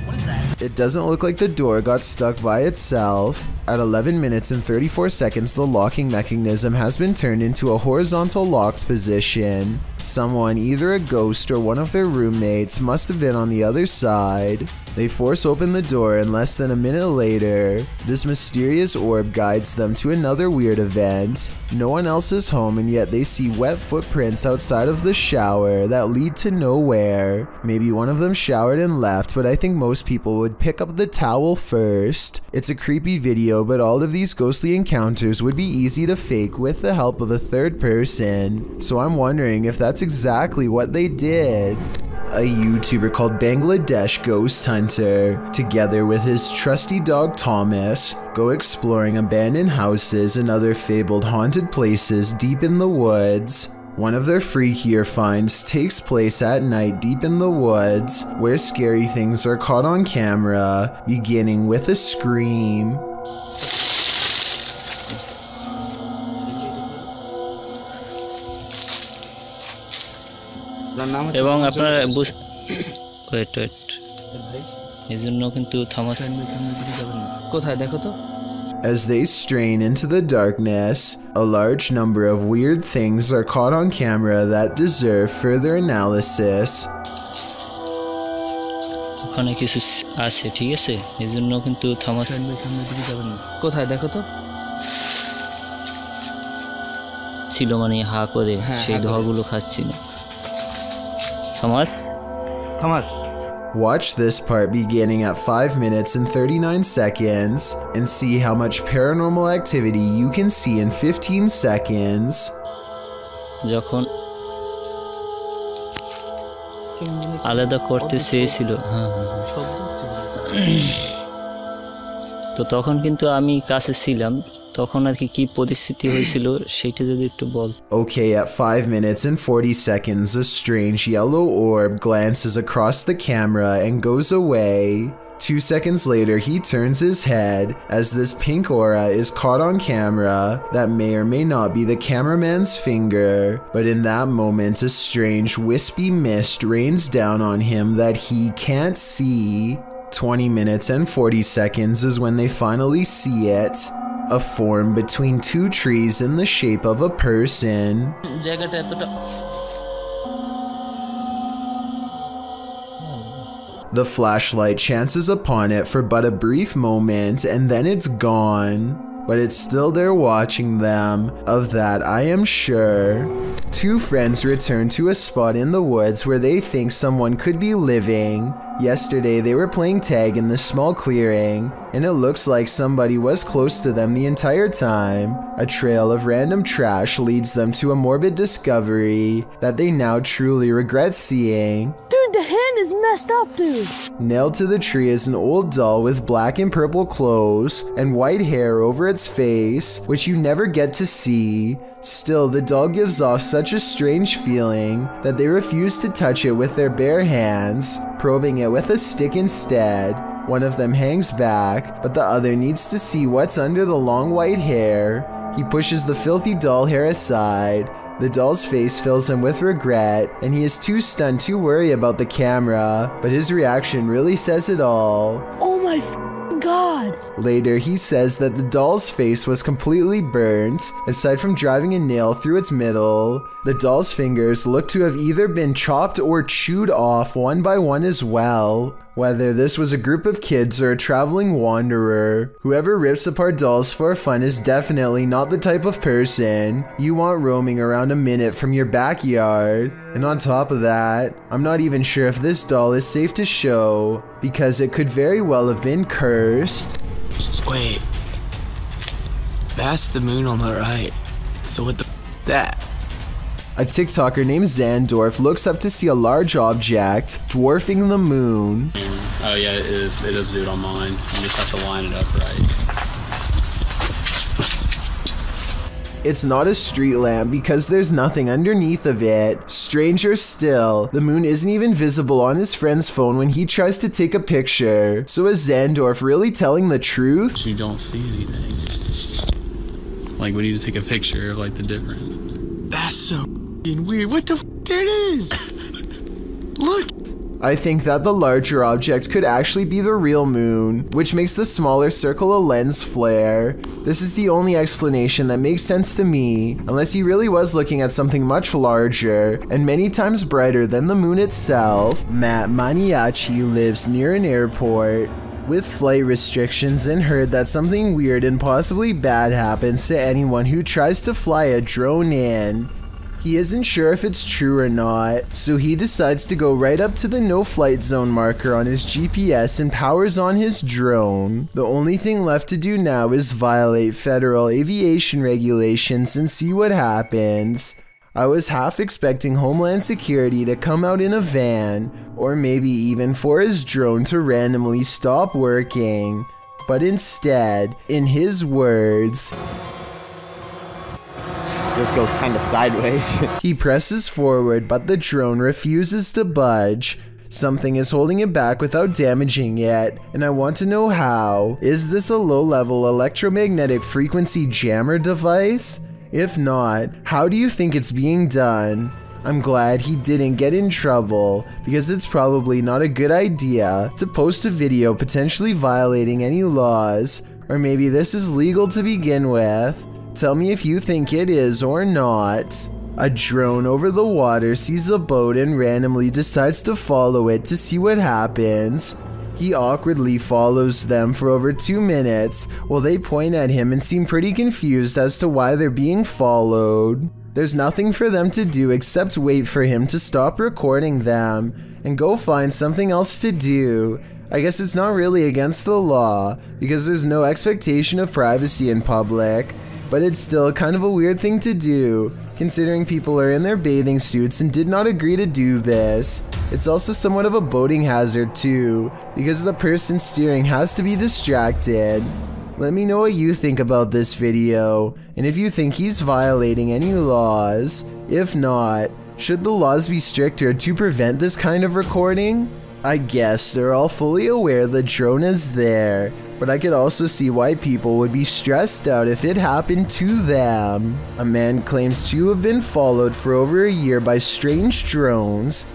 What is that? It doesn't look like the door got stuck by itself. At 11 minutes and 34 seconds, the locking mechanism has been turned into a horizontal locked position. Someone, either a ghost or one of their roommates, must have been on the other side. They force open the door and less than a minute later, this mysterious orb guides them to another weird event. No one else is home and yet they see wet footprints outside of the shower that lead to nowhere. Maybe one of them showered and left, but I think most people would pick up the towel first. It's a creepy video, but all of these ghostly encounters would be easy to fake with the help of a third person. So I'm wondering if that's exactly what they did. A YouTuber called Bangladesh Ghost Hunter, together with his trusty dog Thomas, go exploring abandoned houses and other fabled haunted places deep in the woods. One of their freakier finds takes place at night deep in the woods, where scary things are caught on camera, beginning with a scream. এবং আপনারা wait এজন্য কিন্তু Thomas কোথায় দেখো তো As they strain into the darkness, a large number of weird things are caught on camera that deserve further analysis. ওখানে কিছু আছে ঠিক আছে এজন্য কিন্তু থামাস কোথায় দেখো তো ছিল মানে হা করে সেই ধোঁয়াগুলো খাচ্ছিল Thomas Thomas Watch this part beginning at 5 minutes and 39 seconds and see how much paranormal activity you can see in 15 seconds. যখন আলাদা করতে চেয়েছিল তো তখন কিন্তু আমি কাছে ছিলাম তখন আর কি পরিস্থিতি হয়েছিল সেটা যদি একটু বল Okay, at 5 minutes and 40 seconds, a strange yellow orb glances across the camera and goes away. 2 seconds later, he turns his head as this pink aura is caught on camera that may or may not be the cameraman's finger, but in that moment, a strange wispy mist rains down on him that he can't see. 20 minutes and 40 seconds is when they finally see it. A form between two trees in the shape of a person. The flashlight chances upon it for but a brief moment and then it's gone. But it's still there watching them, of that I am sure. Two friends return to a spot in the woods where they think someone could be living. Yesterday they were playing tag in the small clearing, and it looks like somebody was close to them the entire time. A trail of random trash leads them to a morbid discovery that they now truly regret seeing. Dude, the hand is messed up, dude. Nailed to the tree is an old doll with black and purple clothes and white hair over its face, which you never get to see. Still, the doll gives off such a strange feeling that they refuse to touch it with their bare hands, probing it with a stick instead. One of them hangs back, but the other needs to see what's under the long white hair. He pushes the filthy doll hair aside. The doll's face fills him with regret, and he is too stunned to worry about the camera, but his reaction really says it all. Oh my God. Later, he says that the doll's face was completely burnt, aside from driving a nail through its middle. The doll's fingers look to have either been chopped or chewed off one by one as well. Whether this was a group of kids or a traveling wanderer, whoever rips apart dolls for fun is definitely not the type of person you want roaming around a minute from your backyard. And on top of that, I'm not even sure if this doll is safe to show, because it could very well have been cursed. Wait, that's the moon on the right, so what the that? A TikToker named Zandorf looks up to see a large object dwarfing the moon. Oh yeah, it is dude on mine. You just have to line it up right. It's not a street lamp because there's nothing underneath of it. Stranger still, the moon isn't even visible on his friend's phone when he tries to take a picture. So is Zandorf really telling the truth? You don't see anything. Like we need to take a picture of like the difference. That's so weird. What the there it is. Look. I think that the larger object could actually be the real moon, which makes the smaller circle a lens flare. This is the only explanation that makes sense to me, unless he really was looking at something much larger and many times brighter than the moon itself. Matt Maniaci lives near an airport with flight restrictions and heard that something weird and possibly bad happens to anyone who tries to fly a drone in. He isn't sure if it's true or not, so he decides to go right up to the no flight zone marker on his GPS and powers on his drone. The only thing left to do now is violate federal aviation regulations and see what happens. I was half expecting Homeland Security to come out in a van, or maybe even for his drone to randomly stop working. But instead, in his words, this goes kind of sideways. He presses forward, but the drone refuses to budge. Something is holding it back without damaging it, and I want to know how. Is this a low-level electromagnetic frequency jammer device? If not, how do you think it's being done? I'm glad he didn't get in trouble, because it's probably not a good idea to post a video potentially violating any laws, or maybe this is legal to begin with. Tell me if you think it is or not. A drone over the water sees a boat and randomly decides to follow it to see what happens. He awkwardly follows them for over 2 minutes while they point at him and seem pretty confused as to why they're being followed. There's nothing for them to do except wait for him to stop recording them and go find something else to do. I guess it's not really against the law because there's no expectation of privacy in public, but it's still kind of a weird thing to do considering people are in their bathing suits and did not agree to do this. It's also somewhat of a boating hazard too, because the person steering has to be distracted. Let me know what you think about this video, and if you think he's violating any laws. If not, should the laws be stricter to prevent this kind of recording? I guess they're all fully aware the drone is there, but I could also see why people would be stressed out if it happened to them. A man claims to have been followed for over a year by strange drones.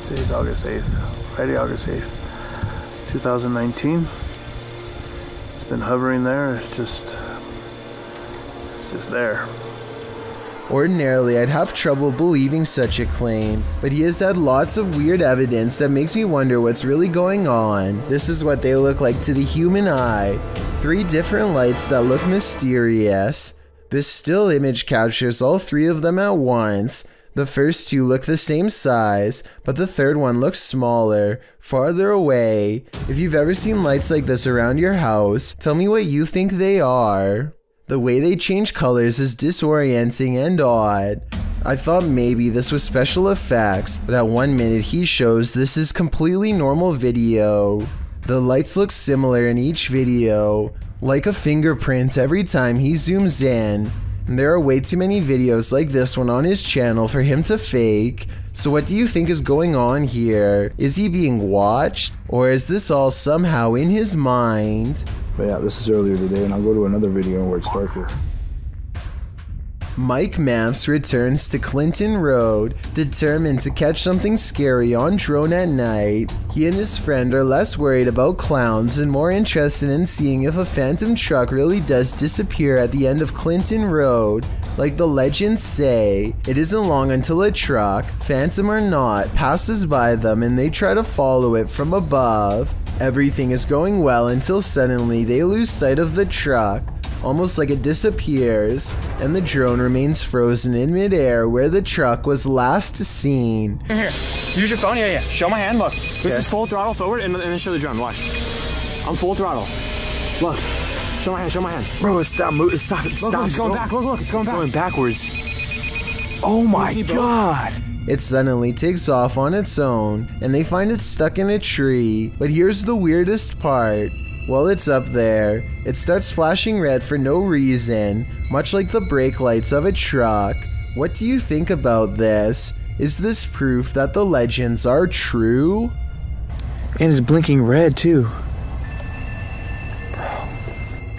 Today's August 8th, Friday, August 8th, 2019. It's been hovering there, it's just there. Ordinarily, I'd have trouble believing such a claim, but he has had lots of weird evidence that makes me wonder what's really going on. This is what they look like to the human eye. 3 different lights that look mysterious. This still image captures all 3 of them at once. The first 2 look the same size, but the third one looks smaller, farther away. If you've ever seen lights like this around your house, tell me what you think they are. The way they change colors is disorienting and odd. I thought maybe this was special effects, but at 1 minute he shows this is completely normal video. The lights look similar in each video, like a fingerprint every time he zooms in. And there are way too many videos like this one on his channel for him to fake. So what do you think is going on here? Is he being watched? Or is this all somehow in his mind? But yeah, this is earlier today, and I'll go to another video where it's darker. Mike Maths returns to Clinton Road, determined to catch something scary on drone at night. He and his friend are less worried about clowns and more interested in seeing if a phantom truck really does disappear at the end of Clinton Road. Like the legends say, it isn't long until a truck, phantom or not, passes by them and they try to follow it from above. Everything is going well until suddenly they lose sight of the truck, almost like it disappears, and the drone remains frozen in midair where the truck was last seen. Here, use your phone. Yeah. Show my hand. Look, this is full throttle forward, and then show the drone. Watch. I'm full throttle. Look. Show my hand. Bro, stop moving. Stop. Look, it's going back. Look, it's going back. It's going backwards. Oh my god. It suddenly takes off on its own, and they find it stuck in a tree. But here's the weirdest part. While it's up there, it starts flashing red for no reason, much like the brake lights of a truck. What do you think about this? Is this proof that the legends are true? And it's blinking red too.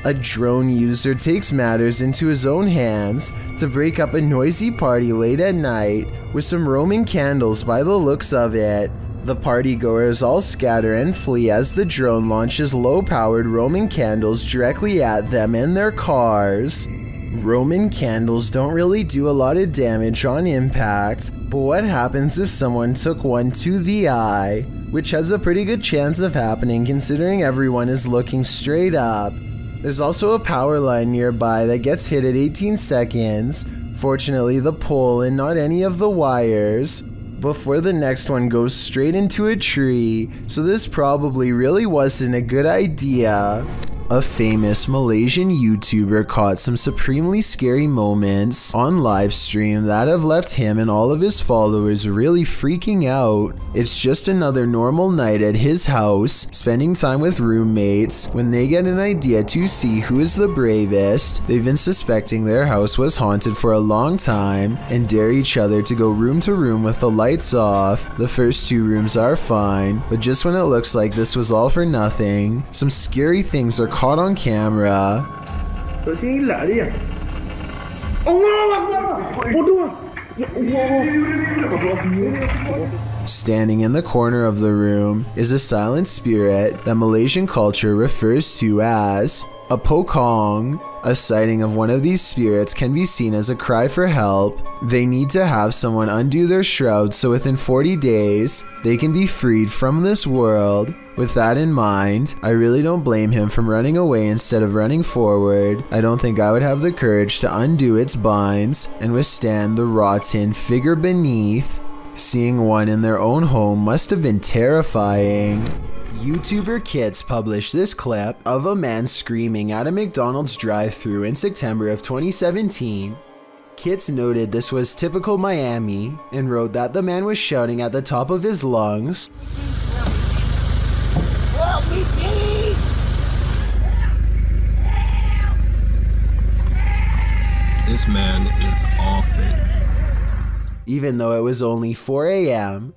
A drone user takes matters into his own hands to break up a noisy party late at night with some Roman candles by the looks of it. The partygoers all scatter and flee as the drone launches low-powered Roman candles directly at them and their cars. Roman candles don't really do a lot of damage on impact, but what happens if someone took one to the eye, which has a pretty good chance of happening considering everyone is looking straight up. There's also a power line nearby that gets hit at 18 seconds, fortunately the pole and not any of the wires, before the next one goes straight into a tree, so this probably really wasn't a good idea. A famous Malaysian YouTuber caught some supremely scary moments on live stream that have left him and all of his followers really freaking out. It's just another normal night at his house, spending time with roommates, when they get an idea to see who is the bravest. They've been suspecting their house was haunted for a long time and dare each other to go room to room with the lights off. The first 2 rooms are fine, but just when it looks like this was all for nothing, some scary things are caught on camera. Standing in the corner of the room is a silent spirit that Malaysian culture refers to as a pokong. A sighting of one of these spirits can be seen as a cry for help. They need to have someone undo their shroud so within 40 days, they can be freed from this world. With that in mind, I really don't blame him from running away instead of running forward. I don't think I would have the courage to undo its binds and withstand the rotten figure beneath. Seeing one in their own home must have been terrifying. YouTuber Kits published this clip of a man screaming at a McDonald's drive-thru in September of 2017. Kits noted this was typical Miami and wrote that the man was shouting at the top of his lungs. Help me, please! This man is off it. Even though it was only 4 AM.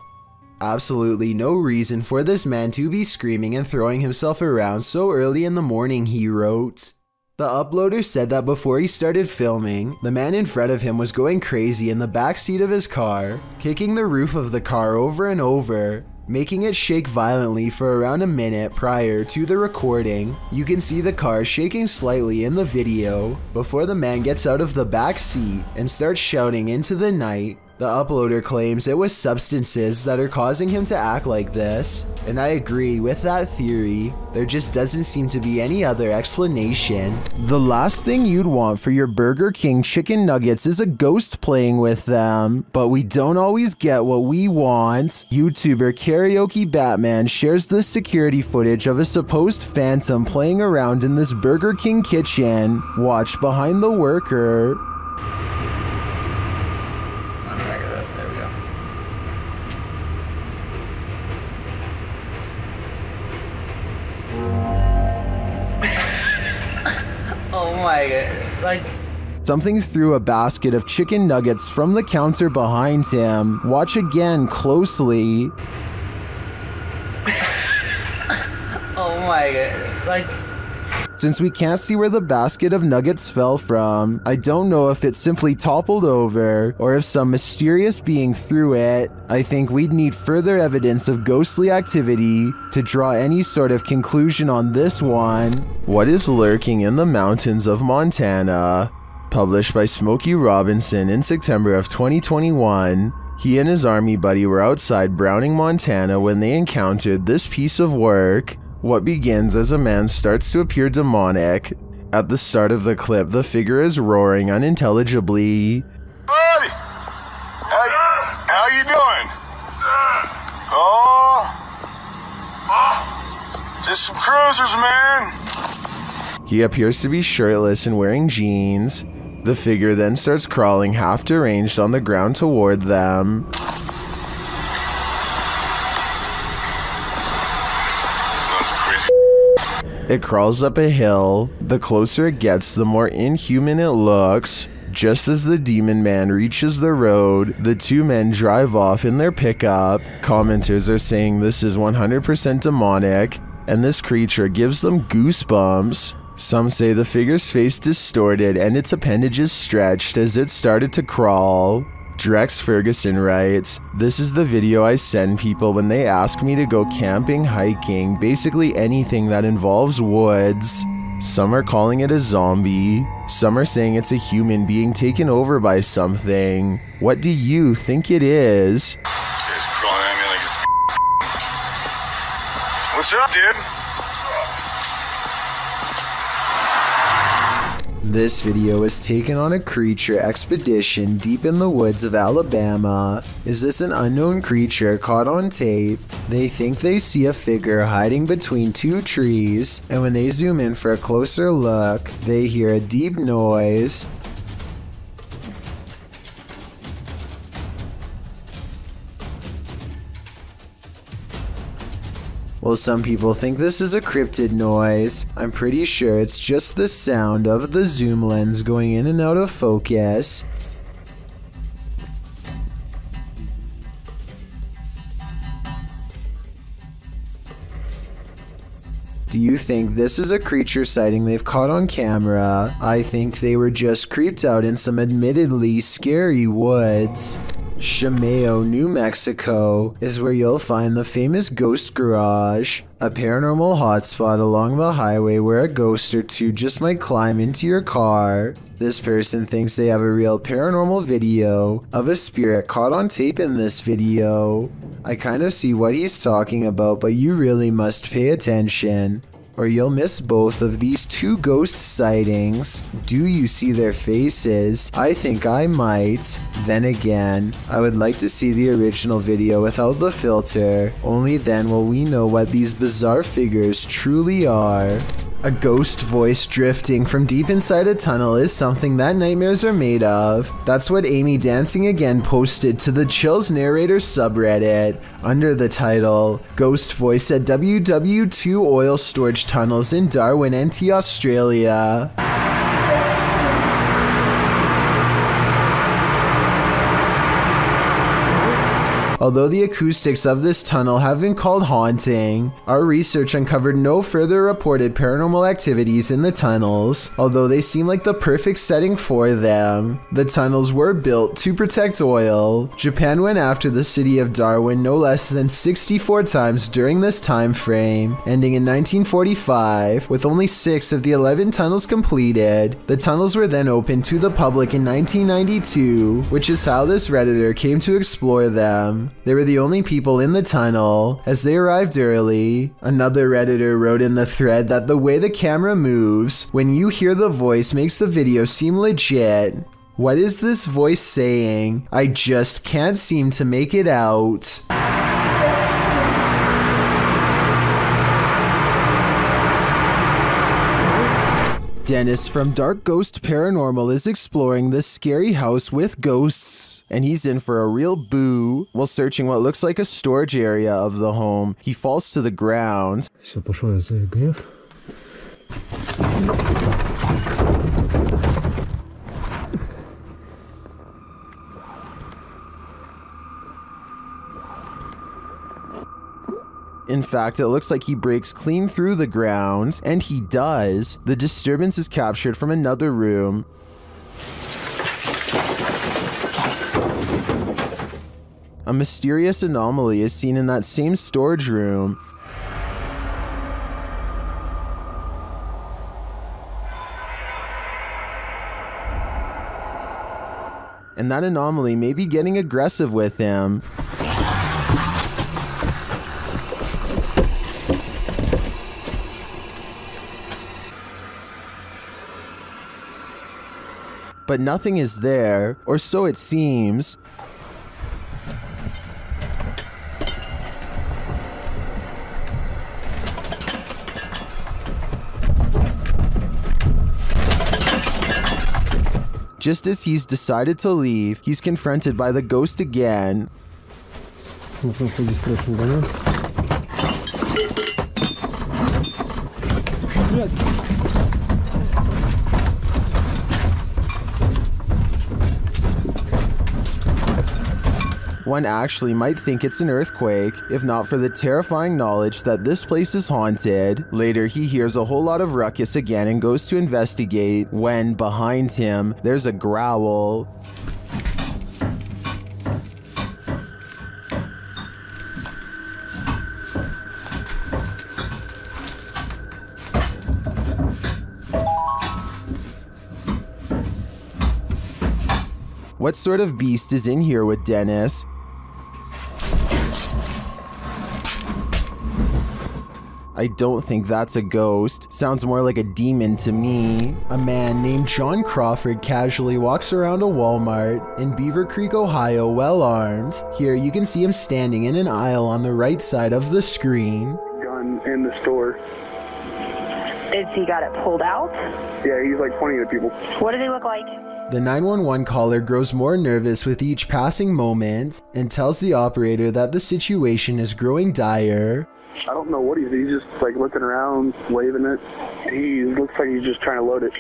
Absolutely no reason for this man to be screaming and throwing himself around so early in the morning, he wrote. The uploader said that before he started filming, the man in front of him was going crazy in the back seat of his car, kicking the roof of the car over and over, making it shake violently for around a minute prior to the recording. You can see the car shaking slightly in the video before the man gets out of the back seat and starts shouting into the night. The uploader claims it was substances that are causing him to act like this, and I agree with that theory. There just doesn't seem to be any other explanation. The last thing you'd want for your Burger King chicken nuggets is a ghost playing with them, but we don't always get what we want. YouTuber Karaoke Batman shares this security footage of a supposed phantom playing around in this Burger King kitchen. Watch behind the worker. Oh my god, like... Something threw a basket of chicken nuggets from the counter behind him. Watch again closely. Oh my god, like... Since we can't see where the basket of nuggets fell from, I don't know if it simply toppled over or if some mysterious being threw it. I think we'd need further evidence of ghostly activity to draw any sort of conclusion on this one. What is lurking in the mountains of Montana? Published by Smokey Robinson in September of 2021. He and his army buddy were outside Browning, Montana when they encountered this piece of work. What begins as a man starts to appear demonic. At the start of the clip, the figure is roaring unintelligibly. Buddy! How you doing? Just some cruisers, man. He appears to be shirtless and wearing jeans. The figure then starts crawling half deranged on the ground toward them. It crawls up a hill. The closer it gets, the more inhuman it looks. Just as the demon man reaches the road, the two men drive off in their pickup. Commenters are saying this is 100% demonic, and this creature gives them goosebumps. Some say the figure's face distorted and its appendages stretched as it started to crawl. Drex Ferguson writes, "This is the video I send people when they ask me to go camping, hiking, basically anything that involves woods. Some are calling it a zombie. Some are saying it's a human being taken over by something. What do you think it is?" It's crawling at me like it's... What's up, dude? This video was taken on a creature expedition deep in the woods of Alabama. Is this an unknown creature caught on tape? They think they see a figure hiding between two trees, and when they zoom in for a closer look, they hear a deep noise. Well, some people think this is a cryptid noise. I'm pretty sure it's just the sound of the zoom lens going in and out of focus. Do you think this is a creature sighting they've caught on camera? I think they were just creeped out in some admittedly scary woods. Shimeo, New Mexico is where you'll find the famous Ghost Garage, a paranormal hotspot along the highway where a ghost or two just might climb into your car. This person thinks they have a real paranormal video of a spirit caught on tape in this video. I kind of see what he's talking about, but you really must pay attention, or you'll miss both of these two ghost sightings. Do you see their faces? I think I might. Then again, I would like to see the original video without the filter. Only then will we know what these bizarre figures truly are. A ghost voice drifting from deep inside a tunnel is something that nightmares are made of. That's what Amy Dancing Again posted to the Chills Narrator subreddit under the title, Ghost Voice at WW2 Oil Storage Tunnels in Darwin, NT, Australia. Although the acoustics of this tunnel have been called haunting, our research uncovered no further reported paranormal activities in the tunnels, although they seem like the perfect setting for them. The tunnels were built to protect oil. Japan went after the city of Darwin no less than 64 times during this time frame, ending in 1945, with only 6 of the 11 tunnels completed. The tunnels were then opened to the public in 1992, which is how this Redditor came to explore them. They were the only people in the tunnel, as they arrived early. Another Redditor wrote in the thread that the way the camera moves when you hear the voice makes the video seem legit. What is this voice saying? I just can't seem to make it out. Dennis from Dark Ghost Paranormal is exploring this scary house with ghosts, and he's in for a real boo. While searching what looks like a storage area of the home, he falls to the ground. In fact, it looks like he breaks clean through the ground, and he does. The disturbance is captured from another room. A mysterious anomaly is seen in that same storage room. And that anomaly may be getting aggressive with him. But nothing is there, or so it seems. Just as he's decided to leave, he's confronted by the ghost again. One actually might think it's an earthquake, if not for the terrifying knowledge that this place is haunted. Later, he hears a whole lot of ruckus again and goes to investigate, when, behind him, there's a growl. What sort of beast is in here with Dennis? I don't think that's a ghost. Sounds more like a demon to me. A man named John Crawford casually walks around a Walmart in Beaver Creek, Ohio, well armed. Here you can see him standing in an aisle on the right side of the screen. Gun in the store. Is he got it pulled out? Yeah, he's like pointing at people. What does he look like? The 911 caller grows more nervous with each passing moment and tells the operator that the situation is growing dire. I don't know what he's just like looking around, waving it. He looks like he's just trying to load it.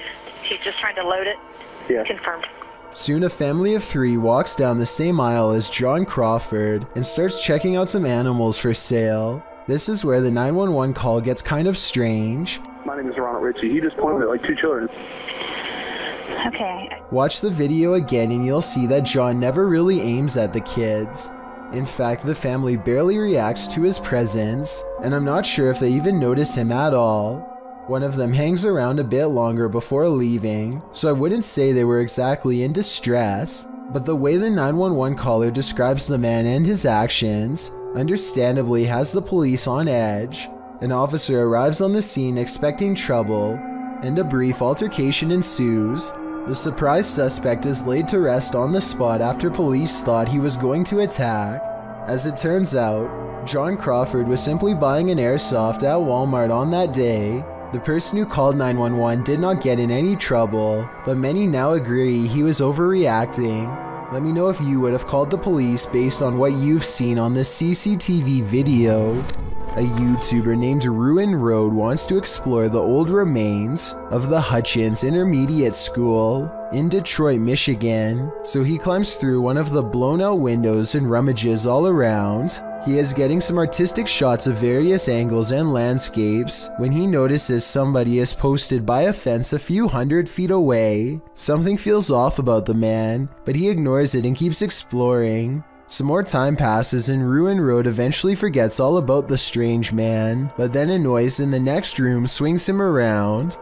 He's just trying to load it? Yeah. Confirmed. Soon a family of 3 walks down the same aisle as John Crawford and starts checking out some animals for sale. This is where the 911 call gets kind of strange. My name is Ronald Ritchie. He just pointed at like 2 children. Okay. Watch the video again and you'll see that John never really aims at the kids. In fact, the family barely reacts to his presence, and I'm not sure if they even notice him at all. One of them hangs around a bit longer before leaving, so I wouldn't say they were exactly in distress, but the way the 911 caller describes the man and his actions understandably has the police on edge. An officer arrives on the scene expecting trouble, and a brief altercation ensues. The surprised suspect is laid to rest on the spot after police thought he was going to attack. As it turns out, John Crawford was simply buying an airsoft at Walmart on that day. The person who called 911 did not get in any trouble, but many now agree he was overreacting. Let me know if you would have called the police based on what you've seen on this CCTV video. A YouTuber named Ruin Road wants to explore the old remains of the Hutchins Intermediate School in Detroit, Michigan. So he climbs through one of the blown out windows and rummages all around. He is getting some artistic shots of various angles and landscapes when he notices somebody is posted by a fence a few hundred feet away. Something feels off about the man, but he ignores it and keeps exploring. Some more time passes and Ruin Road eventually forgets all about the strange man, but then a noise in the next room swings him around.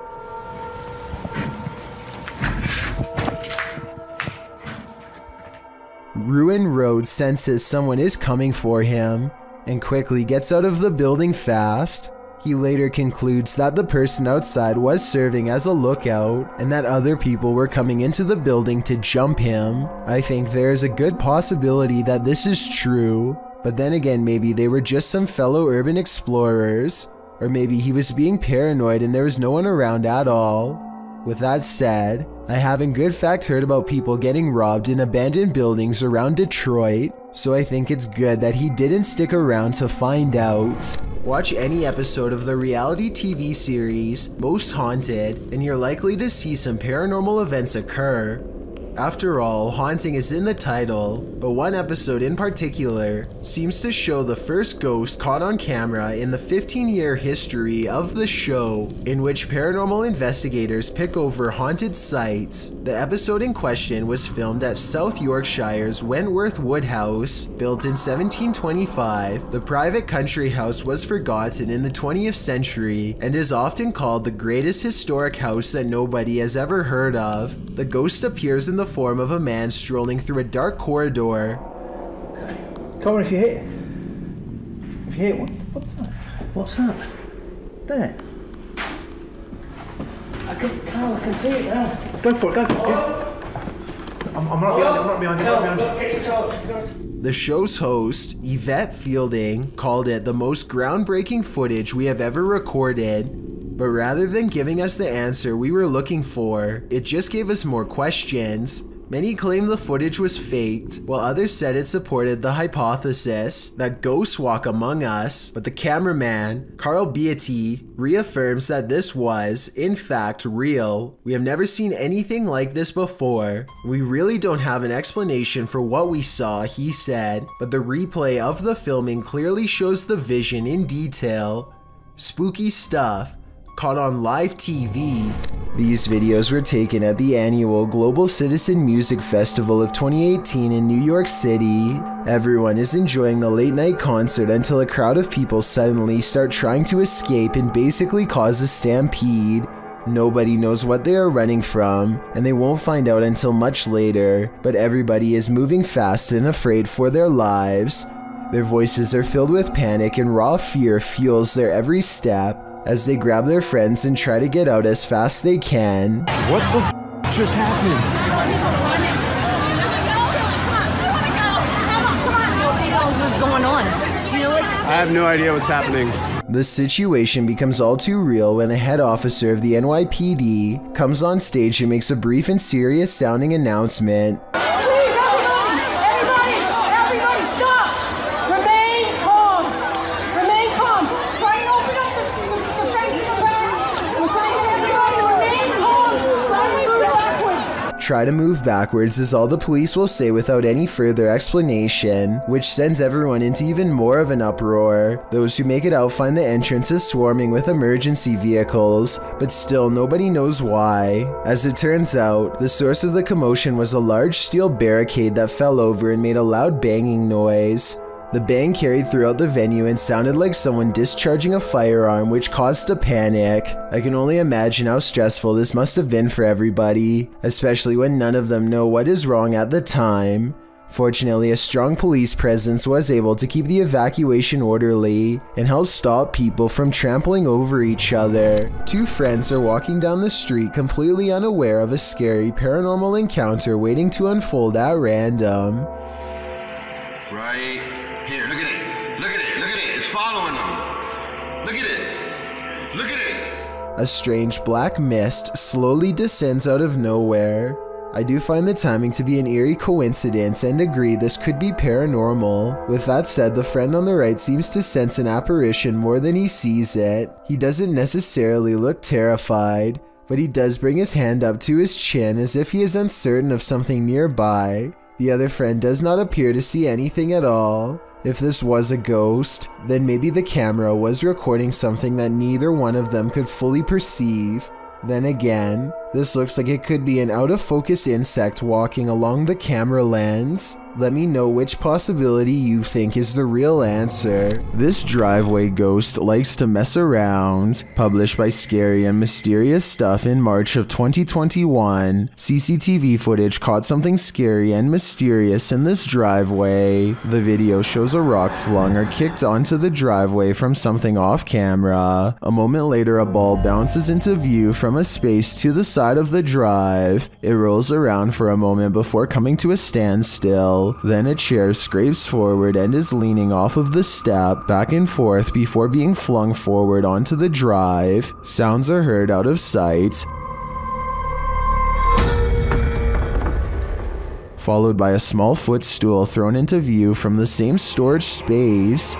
Ruin Road senses someone is coming for him and quickly gets out of the building fast. He later concludes that the person outside was serving as a lookout and that other people were coming into the building to jump him. I think there is a good possibility that this is true, but then again maybe they were just some fellow urban explorers, or maybe he was being paranoid and there was no one around at all. With that said, I haven't good fact heard about people getting robbed in abandoned buildings around Detroit, so I think it's good that he didn't stick around to find out. Watch any episode of the reality TV series Most Haunted and you're likely to see some paranormal events occur. After all, haunting is in the title, but one episode in particular seems to show the first ghost caught on camera in the 15-year history of the show, in which paranormal investigators pick over haunted sites. The episode in question was filmed at South Yorkshire's Wentworth Woodhouse. Built in 1725, the private country house was forgotten in the 20th century and is often called the greatest historic house that nobody has ever heard of. The ghost appears in the form of a man strolling through a dark corridor. Come on, if you hit what's that? What's that? There. Carl, I can see it now. Go for it. I'm not behind you. Get your torch. The show's host, Yvette Fielding, called it the most groundbreaking footage we have ever recorded. But rather than giving us the answer we were looking for, it just gave us more questions. Many claimed the footage was faked, while others said it supported the hypothesis that ghosts walk among us, but the cameraman, Carl Beatty, reaffirms that this was, in fact, real. We have never seen anything like this before. We really don't have an explanation for what we saw, he said, but the replay of the filming clearly shows the vision in detail. Spooky stuff. Caught on live TV. These videos were taken at the annual Global Citizen Music Festival of 2018 in New York City. Everyone is enjoying the late night concert until a crowd of people suddenly start trying to escape and basically cause a stampede. Nobody knows what they are running from, and they won't find out until much later, but everybody is moving fast and afraid for their lives. Their voices are filled with panic and raw fear fuels their every step as they grab their friends and try to get out as fast they can. What the f just happened? What's going on? Do you know what? I have no idea what's happening. The situation becomes all too real when a head officer of the NYPD comes on stage and makes a brief and serious sounding announcement. Everybody stop! Remain calm! Remain calm! Try and open up the fence in the back! We're trying to get everybody to remain calm! Try and move backwards! Try to move backwards is all the police will say without any further explanation, which sends everyone into even more of an uproar. Those who make it out find the entrance is swarming with emergency vehicles, but still nobody knows why. As it turns out, the source of the commotion was a large steel barricade that fell over and made a loud banging noise. The bang carried throughout the venue and sounded like someone discharging a firearm, which caused a panic. I can only imagine how stressful this must have been for everybody, especially when none of them know what is wrong at the time. Fortunately, a strong police presence was able to keep the evacuation orderly and help stop people from trampling over each other. Two friends are walking down the street completely unaware of a scary paranormal encounter waiting to unfold at random. Right here, look at it. Look at it. Look at it. It's following them. Look at it. Look at it. A strange black mist slowly descends out of nowhere. I do find the timing to be an eerie coincidence and agree this could be paranormal. With that said, the friend on the right seems to sense an apparition more than he sees it. He doesn't necessarily look terrified, but he does bring his hand up to his chin as if he is uncertain of something nearby. The other friend does not appear to see anything at all. If this was a ghost, then maybe the camera was recording something that neither one of them could fully perceive. Then again, this looks like it could be an out-of-focus insect walking along the camera lens. Let me know which possibility you think is the real answer. This driveway ghost likes to mess around. Published by Scary and Mysterious Stuff in March of 2021, CCTV footage caught something scary and mysterious in this driveway. The video shows a rock flung or kicked onto the driveway from something off camera. A moment later, a ball bounces into view from a space to the side of the drive. It rolls around for a moment before coming to a standstill. Then a chair scrapes forward and is leaning off of the step back and forth before being flung forward onto the drive. Sounds are heard out of sight, followed by a small footstool thrown into view from the same storage space.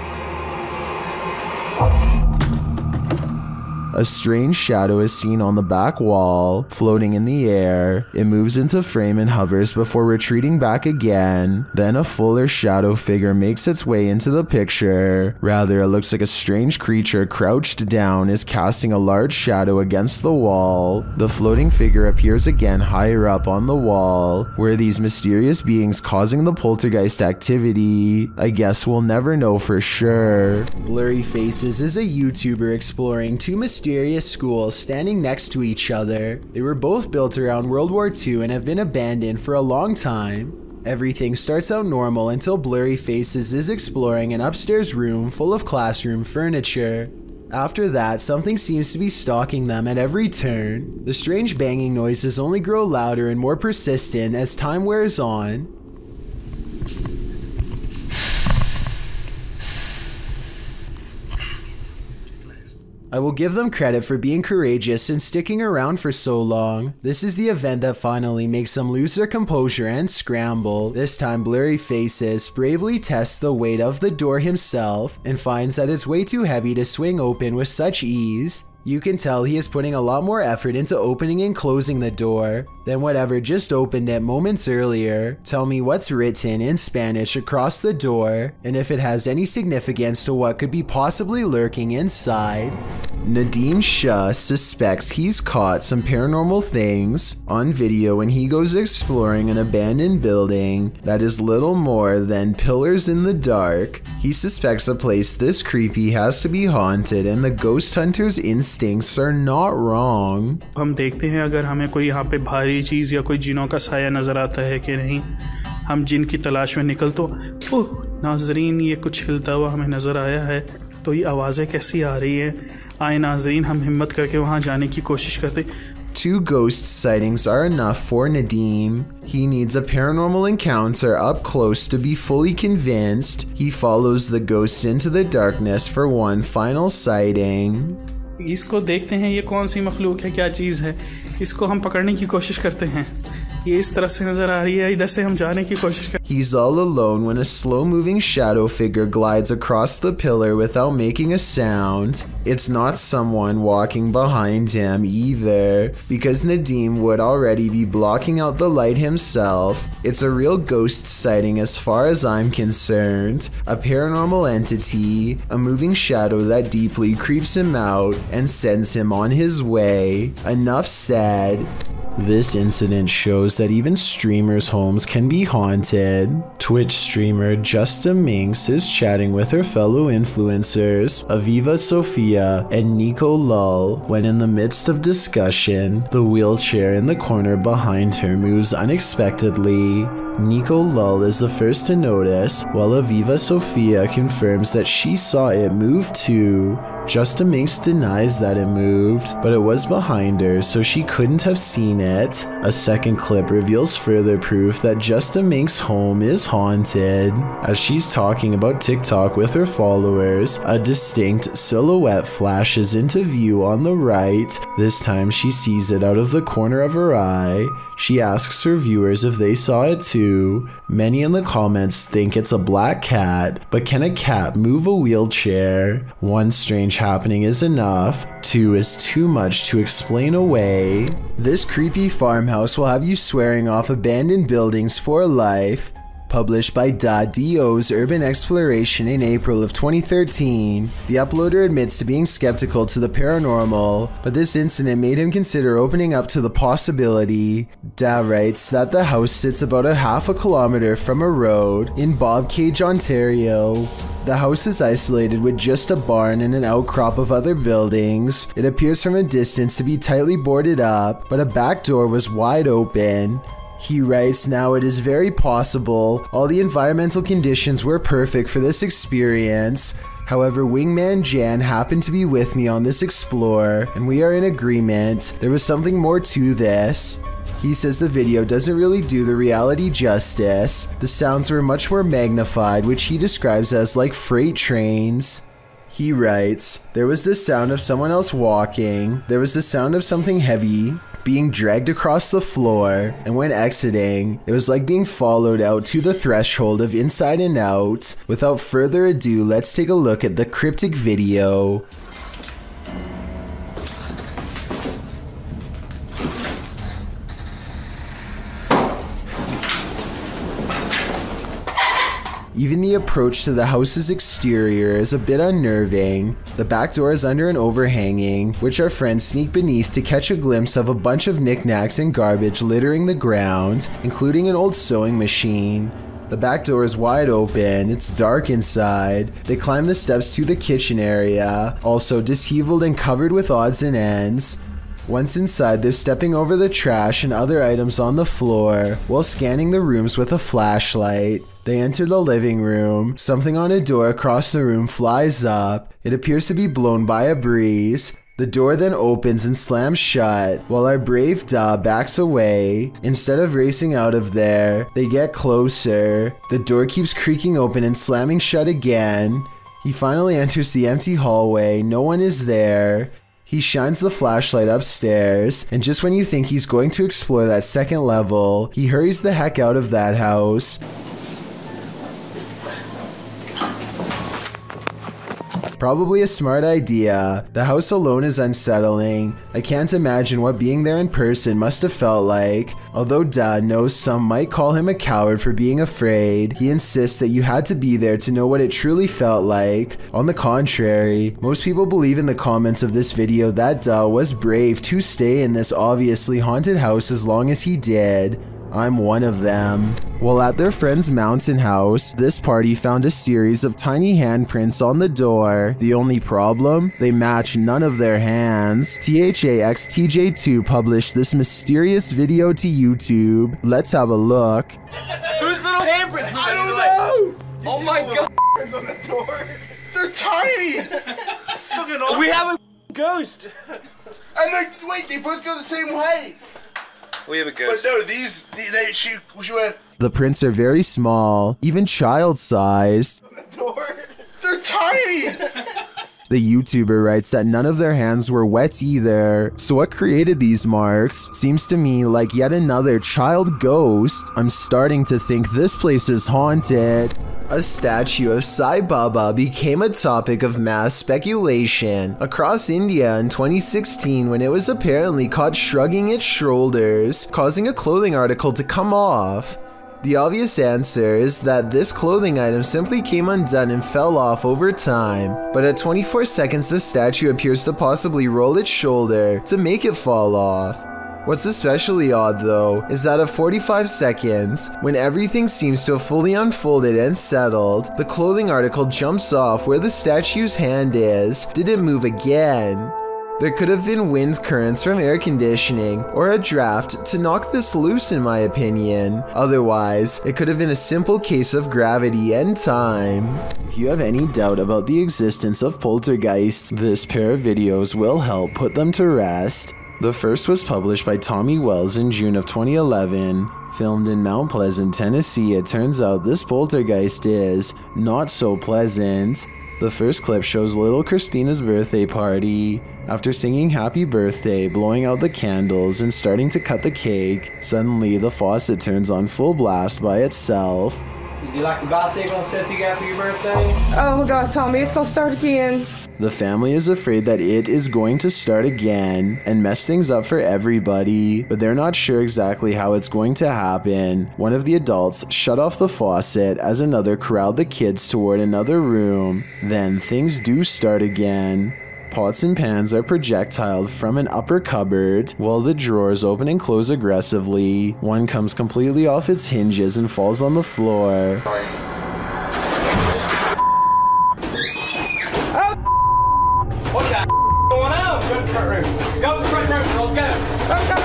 A strange shadow is seen on the back wall, floating in the air. It moves into frame and hovers before retreating back again. Then a fuller shadow figure makes its way into the picture. Rather, it looks like a strange creature crouched down is casting a large shadow against the wall. The floating figure appears again higher up on the wall. Were these mysterious beings causing the poltergeist activity? I guess we'll never know for sure. Blurry Faces is a YouTuber exploring two mysterious schools standing next to each other. They were both built around World War II and have been abandoned for a long time. Everything starts out normal until Blurry Faces is exploring an upstairs room full of classroom furniture. After that, something seems to be stalking them at every turn. The strange banging noises only grow louder and more persistent as time wears on. I will give them credit for being courageous and sticking around for so long. This is the event that finally makes them lose their composure and scramble. This time, Blurry Faces bravely tests the weight of the door himself and finds that it's way too heavy to swing open with such ease. You can tell he is putting a lot more effort into opening and closing the door than whatever just opened it moments earlier. Tell me what's written in Spanish across the door and if it has any significance to what could be possibly lurking inside. Nadim Shah suspects he's caught some paranormal things on video when he goes exploring an abandoned building that is little more than pillars in the dark. He suspects a place this creepy has to be haunted and the ghost hunter's instincts are not wrong. हम देखते हैं अगर हमें कोई यहाँ पे भारी चीज़ या कोई जिनों का साया नज़र आता है कि नहीं। हम जिन की तलाश में निकल तो ओह नाजरीन ये कुछ हिलता हुआ हमें नज़र आया है। तो ये आवाज़ें कैसी आ रही हैं? आए नाजरीन हम हिम्मत करके वहाँ जाने की कोशिश करते। Two ghost sightings are enough for Nadim. He needs a paranormal encounter up close to be fully convinced. He follows the ghosts into the darkness for one final sighting. इसको देखते हैं ये कौन सी मखलूक है, क्या चीज़ है, इसको हम पकड़ने की कोशिश करते हैं। ये इस तरफ से नजर आ रही है, इधर से हम जाने की कोशिश कर। He's all alone when a slow-moving shadow figure glides across the pillar without making a sound. It's not someone walking behind him either, because Nadim would already be blocking out the light himself. It's a real ghost sighting as far as I'm concerned. A paranormal entity, a moving shadow that deeply creeps him out and sends him on his way. Enough said. This incident shows that even streamers' homes can be haunted. Twitch streamer Justa Minx is chatting with her fellow influencers, Aviva Sophia and Nico Lull, when in the midst of discussion, the wheelchair in the corner behind her moves unexpectedly. Nico Lull is the first to notice, while Aviva Sophia confirms that she saw it move too. Justa Minx denies that it moved, but it was behind her, so she couldn't have seen it. A second clip reveals further proof that Justa Minx's home is haunted. As she's talking about TikTok with her followers, a distinct silhouette flashes into view on the right. This time she sees it out of the corner of her eye. She asks her viewers if they saw it too. Many in the comments think it's a black cat, but can a cat move a wheelchair? One strange happening is enough, two is too much to explain away. This creepy farmhouse will have you swearing off abandoned buildings for life. Published by .do's Urban Exploration in April of 2013, the uploader admits to being skeptical to the paranormal, but this incident made him consider opening up to the possibility. Da writes that the house sits about a half a kilometer from a road in Bobcage, Ontario. The house is isolated with just a barn and an outcrop of other buildings. It appears from a distance to be tightly boarded up, but a back door was wide open. He writes, now it is very possible all the environmental conditions were perfect for this experience. However, Wingman Jan happened to be with me on this explore, and we are in agreement. There was something more to this. He says the video doesn't really do the reality justice. The sounds were much more magnified, which he describes as like freight trains. He writes, there was the sound of someone else walking. There was the sound of something heavy being dragged across the floor, and when exiting, it was like being followed out to the threshold of Inside and Out. Without further ado, let's take a look at the cryptic video. Even the approach to the house's exterior is a bit unnerving. The back door is under an overhanging, which our friends sneak beneath to catch a glimpse of a bunch of knickknacks and garbage littering the ground, including an old sewing machine. The back door is wide open, it's dark inside. They climb the steps to the kitchen area, also disheveled and covered with odds and ends. Once inside, they're stepping over the trash and other items on the floor, while scanning the rooms with a flashlight. They enter the living room. Something on a door across the room flies up. It appears to be blown by a breeze. The door then opens and slams shut, while our brave Da backs away. Instead of racing out of there, they get closer. The door keeps creaking open and slamming shut again. He finally enters the empty hallway. No one is there. He shines the flashlight upstairs, and just when you think he's going to explore that second level, he hurries the heck out of that house. Probably a smart idea. The house alone is unsettling. I can't imagine what being there in person must have felt like. Although Da knows some might call him a coward for being afraid, he insists that you had to be there to know what it truly felt like. On the contrary, most people believe in the comments of this video that Da was brave to stay in this obviously haunted house as long as he did. I'm one of them. While at their friend's mountain house, this party found a series of tiny handprints on the door. The only problem? They match none of their hands. THAXTJ2 published this mysterious video to YouTube. Let's have a look. Whose little handprints? I don't know! Oh my god! On the door. They're tiny! We have a ghost! And they're, wait, they both go the same way! We have a ghost. But no, she went. The prints are very small, even child-sized. On the door. They're tiny! The YouTuber writes that none of their hands were wet either, so what created these marks seems to me like yet another child ghost. I'm starting to think this place is haunted. A statue of Sai Baba became a topic of mass speculation across India in 2016 when it was apparently caught shrugging its shoulders, causing a clothing article to come off. The obvious answer is that this clothing item simply came undone and fell off over time, but at 24 seconds the statue appears to possibly roll its shoulder to make it fall off. What's especially odd though, is that at 45 seconds, when everything seems to have fully unfolded and settled, the clothing article jumps off where the statue's hand is, didn't move again. There could have been wind currents from air conditioning or a draft to knock this loose in my opinion. Otherwise, it could have been a simple case of gravity and time. If you have any doubt about the existence of poltergeists, this pair of videos will help put them to rest. The first was published by Tommy Wells in June of 2011. Filmed in Mount Pleasant, Tennessee, it turns out this poltergeist is not so pleasant. The first clip shows little Christina's birthday party. After singing happy birthday, blowing out the candles, and starting to cut the cake, suddenly the faucet turns on full blast by itself. Did you like your bicycle and stuff you got for your birthday? Oh my God, Tommy, it's gonna start again. The family is afraid that it is going to start again and mess things up for everybody, but they're not sure exactly how it's going to happen. One of the adults shut off the faucet as another corralled the kids toward another room. Then things do start again. Pots and pans are projectiled from an upper cupboard, while the drawers open and close aggressively. One comes completely off its hinges and falls on the floor. What the going on? Go to the front room. Go to the front room. Let's go.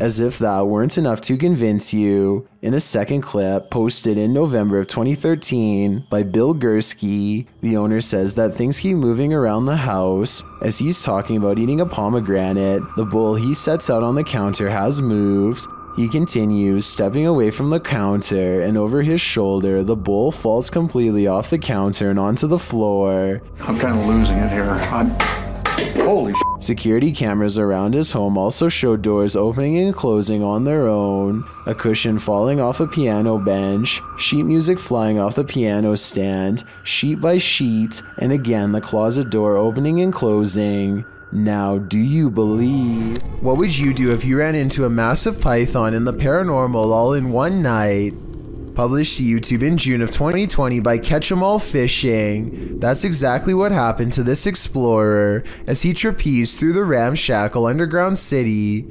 As if that weren't enough to convince you, in a second clip posted in November of 2013 by Bill Gursky, the owner says that things keep moving around the house. As he's talking about eating a pomegranate, the bowl he sets out on the counter has moved. He continues, stepping away from the counter, and over his shoulder, the bowl falls completely off the counter and onto the floor. I'm kind of losing it here. Holy shit. Security cameras around his home also show doors opening and closing on their own, a cushion falling off a piano bench, sheet music flying off the piano stand, sheet by sheet, and again the closet door opening and closing. Now, do you believe? What would you do if you ran into a massive python in the paranormal all in one night? Published to YouTube in June of 2020 by Catch 'em All Fishing. That's exactly what happened to this explorer as he trapezed through the ramshackle underground city.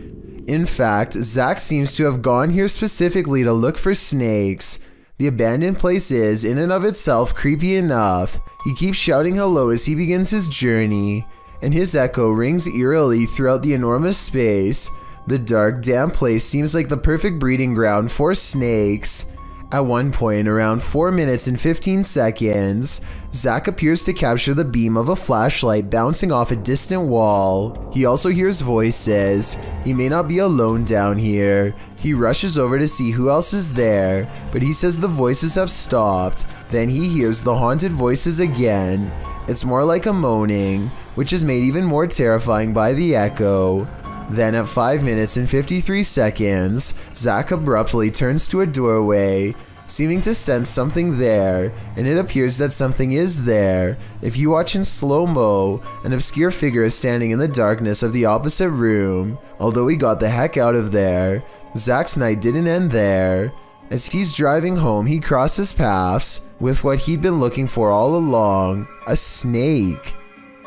In fact, Zach seems to have gone here specifically to look for snakes. The abandoned place is, in and of itself, creepy enough. He keeps shouting hello as he begins his journey, and his echo rings eerily throughout the enormous space. The dark, damp place seems like the perfect breeding ground for snakes. At one point, around 4 minutes and 15 seconds, Zach appears to capture the beam of a flashlight bouncing off a distant wall. He also hears voices. He may not be alone down here. He rushes over to see who else is there, but he says the voices have stopped. Then he hears the haunted voices again. It's more like a moaning, which is made even more terrifying by the echo. Then at 5 minutes and 53 seconds, Zach abruptly turns to a doorway, seeming to sense something there, and it appears that something is there. If you watch in slow-mo, an obscure figure is standing in the darkness of the opposite room. Although he got the heck out of there, Zach's night didn't end there. As he's driving home, he crosses paths with what he'd been looking for all along, a snake.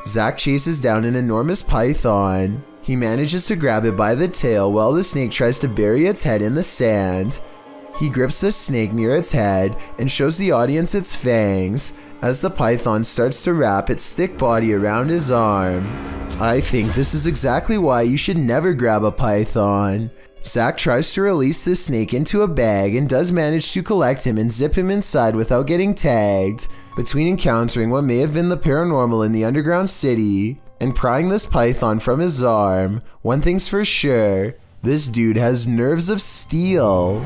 Zach chases down an enormous python. He manages to grab it by the tail while the snake tries to bury its head in the sand. He grips the snake near its head and shows the audience its fangs as the python starts to wrap its thick body around his arm. I think this is exactly why you should never grab a python. Zach tries to release the snake into a bag and does manage to collect him and zip him inside without getting tagged. Between encountering what may have been the paranormal in the underground city and prying this python from his arm, one thing's for sure, this dude has nerves of steel.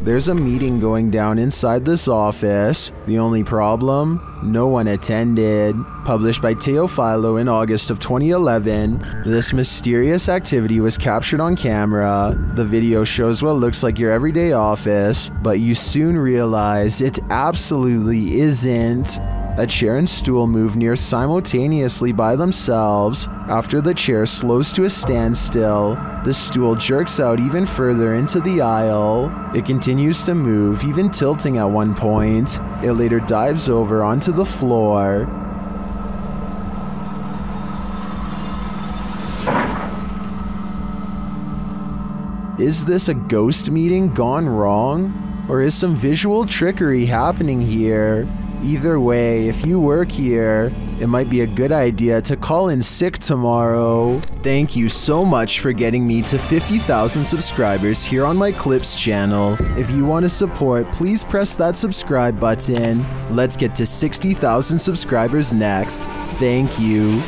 There's a meeting going down inside this office. The only problem? No one attended. Published by Teofilo in August of 2011, this mysterious activity was captured on camera. The video shows what looks like your everyday office, but you soon realize it absolutely isn't. A chair and stool move near simultaneously by themselves. After the chair slows to a standstill, the stool jerks out even further into the aisle. It continues to move, even tilting at one point. It later dives over onto the floor. Is this a ghost meeting gone wrong? Or is some visual trickery happening here? Either way, if you work here, it might be a good idea to call in sick tomorrow. Thank you so much for getting me to 50,000 subscribers here on my Clips channel. If you want to support, please press that subscribe button. Let's get to 60,000 subscribers next. Thank you.